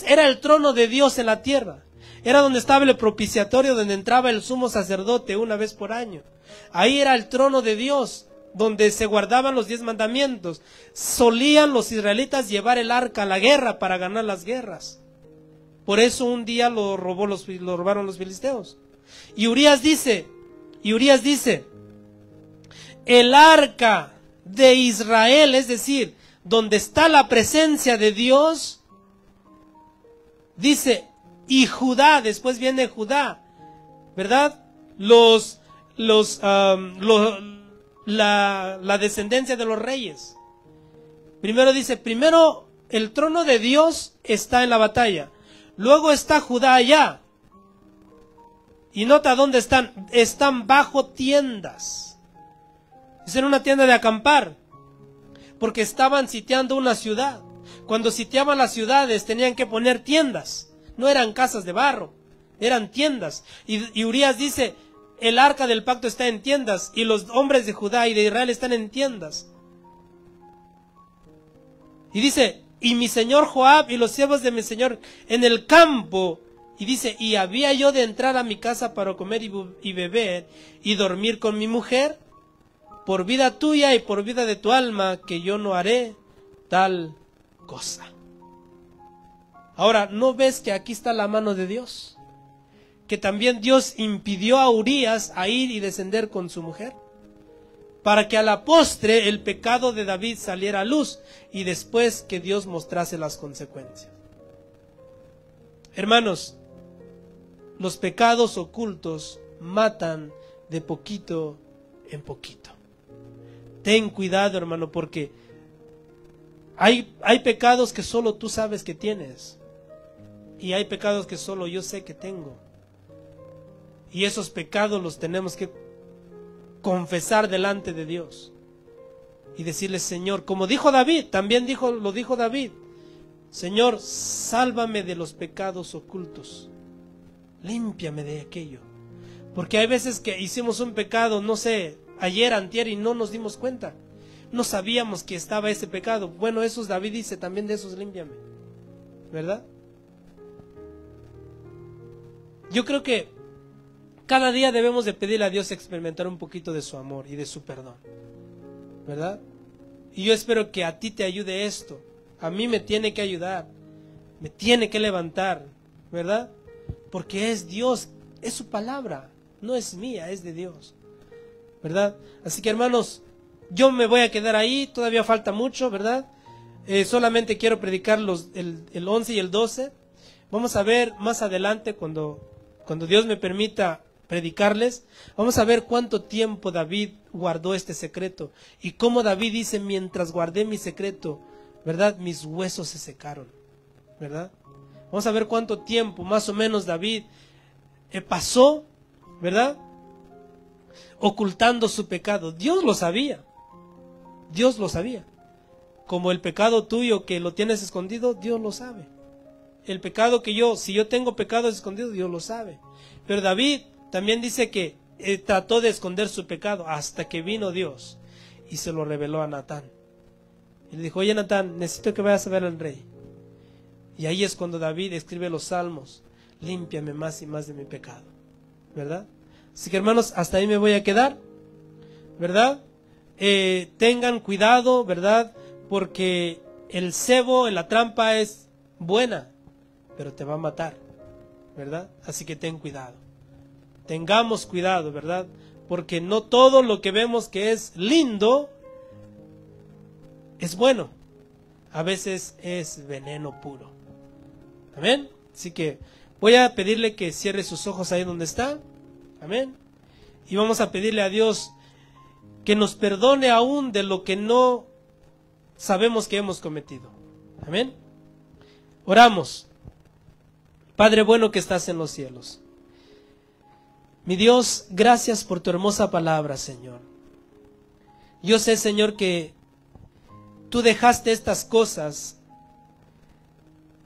era el trono de Dios en la tierra. Era donde estaba el propiciatorio, donde entraba el sumo sacerdote una vez por año. Ahí era el trono de Dios, donde se guardaban los 10 mandamientos. Solían los israelitas llevar el arca a la guerra para ganar las guerras. Por eso un día lo robaron los filisteos. Y Urías dice, el arca de Israel, es decir, donde está la presencia de Dios, dice, y Judá, después viene Judá, ¿verdad? La descendencia de los reyes. Primero dice, el trono de Dios está en la batalla, luego está Judá allá, y nota dónde están bajo tiendas. Es en una tienda de acampar, porque estaban sitiando una ciudad. Cuando sitiaban las ciudades tenían que poner tiendas, no eran casas de barro, eran tiendas. Y Urías dice, el arca del pacto está en tiendas, y los hombres de Judá y de Israel están en tiendas. Y dice, y mi señor Joab y los siervos de mi señor en el campo. Y dice, y había yo de entrar a mi casa para comer y beber y dormir con mi mujer. Por vida tuya y por vida de tu alma, que yo no haré tal cosa. Ahora, ¿no ves que aquí está la mano de Dios? Que también Dios impidió a Urías a ir y descender con su mujer, para que a la postre el pecado de David saliera a luz, y después que Dios mostrase las consecuencias. Hermanos, los pecados ocultos matan de poquito en poquito. Ten cuidado, hermano, porque hay pecados que solo tú sabes que tienes, y hay pecados que solo yo sé que tengo. Y esos pecados los tenemos que confesar delante de Dios y decirle, Señor, como dijo David, lo dijo David, Señor, sálvame de los pecados ocultos, límpiame de aquello. Porque hay veces que hicimos un pecado, no sé, ayer, antier, y no nos dimos cuenta. No sabíamos que estaba ese pecado. Bueno, esos David dice, también de esos límpiame, ¿verdad? Yo creo que cada día debemos de pedirle a Dios experimentar un poquito de su amor y de su perdón, ¿verdad? Y yo espero que a ti te ayude esto. A mí me tiene que ayudar, me tiene que levantar, ¿verdad? Porque es Dios, es su palabra, no es mía, es de Dios, ¿verdad? Así que, hermanos, yo me voy a quedar ahí, todavía falta mucho, ¿verdad? Solamente quiero predicar el 11 y el 12. Vamos a ver más adelante, cuando Dios me permita predicarles, vamos a ver cuánto tiempo David guardó este secreto, y cómo David dice: mientras guardé mi secreto, ¿verdad?, mis huesos se secaron, ¿verdad? Vamos a ver cuánto tiempo más o menos David pasó, ¿verdad?, ocultando su pecado. Dios lo sabía, Dios lo sabía. Como el pecado tuyo que lo tienes escondido, Dios lo sabe. El pecado que si yo tengo pecados escondidos, Dios lo sabe. Pero David también dice que trató de esconder su pecado hasta que vino Dios y se lo reveló a Natán. Y le dijo: oye, Natán, necesito que vayas a ver al rey. Y ahí es cuando David escribe los salmos: límpiame más y más de mi pecado, ¿verdad? Así que, hermanos, hasta ahí me voy a quedar, ¿verdad? Tengan cuidado, ¿verdad? Porque el cebo en la trampa es buena, pero te va a matar, ¿verdad? Así que ten cuidado. Tengamos cuidado, ¿verdad? Porque no todo lo que vemos que es lindo es bueno. A veces es veneno puro. Amén. Así que voy a pedirle que cierre sus ojos ahí donde está. Amén. Y vamos a pedirle a Dios que nos perdone aún de lo que no sabemos que hemos cometido. Amén. Oramos. Padre bueno que estás en los cielos, mi Dios, gracias por tu hermosa palabra, Señor. Yo sé, Señor, que tú dejaste estas cosas.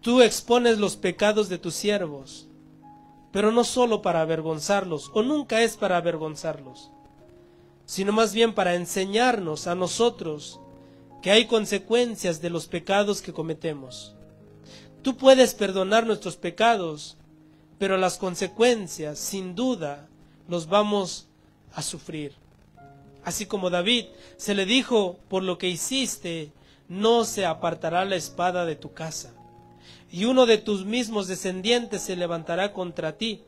Tú expones los pecados de tus siervos, pero no solo para avergonzarlos, o nunca es para avergonzarlos, sino más bien para enseñarnos a nosotros que hay consecuencias de los pecados que cometemos. Tú puedes perdonar nuestros pecados, pero las consecuencias, sin duda, los vamos a sufrir. Así como David se le dijo: por lo que hiciste, no se apartará la espada de tu casa, y uno de tus mismos descendientes se levantará contra ti.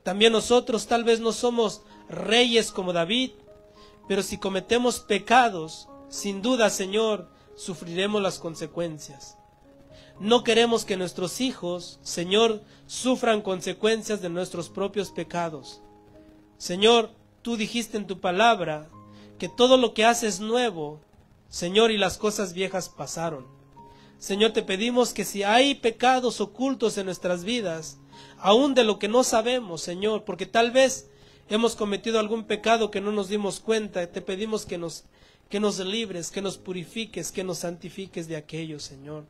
También nosotros tal vez no somos reyes como David, pero si cometemos pecados, sin duda, Señor, sufriremos las consecuencias. No queremos que nuestros hijos, Señor, sufran consecuencias de nuestros propios pecados. Señor, tú dijiste en tu palabra que todo lo que haces nuevo, Señor, y las cosas viejas pasaron. Señor, te pedimos que si hay pecados ocultos en nuestras vidas, aún de lo que no sabemos, Señor, porque tal vez hemos cometido algún pecado que no nos dimos cuenta, te pedimos que nos libres, que nos purifiques, que nos santifiques de aquello, Señor.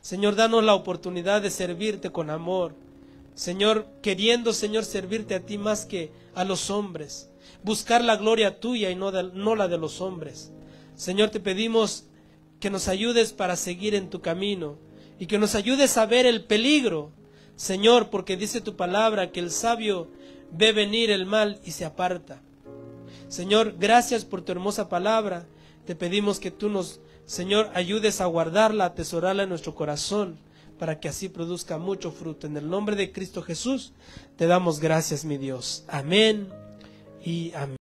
Señor, danos la oportunidad de servirte con amor. Señor, queriendo, Señor, servirte a ti más que a los hombres. Buscar la gloria tuya y no la de los hombres. Señor, te pedimos que nos ayudes para seguir en tu camino y que nos ayudes a ver el peligro, Señor, porque dice tu palabra que el sabio ve venir el mal y se aparta. Señor, gracias por tu hermosa palabra. Te pedimos que tú nos, Señor, ayudes a guardarla, a atesorarla en nuestro corazón, para que así produzca mucho fruto. En el nombre de Cristo Jesús, te damos gracias, mi Dios. Amén y amén.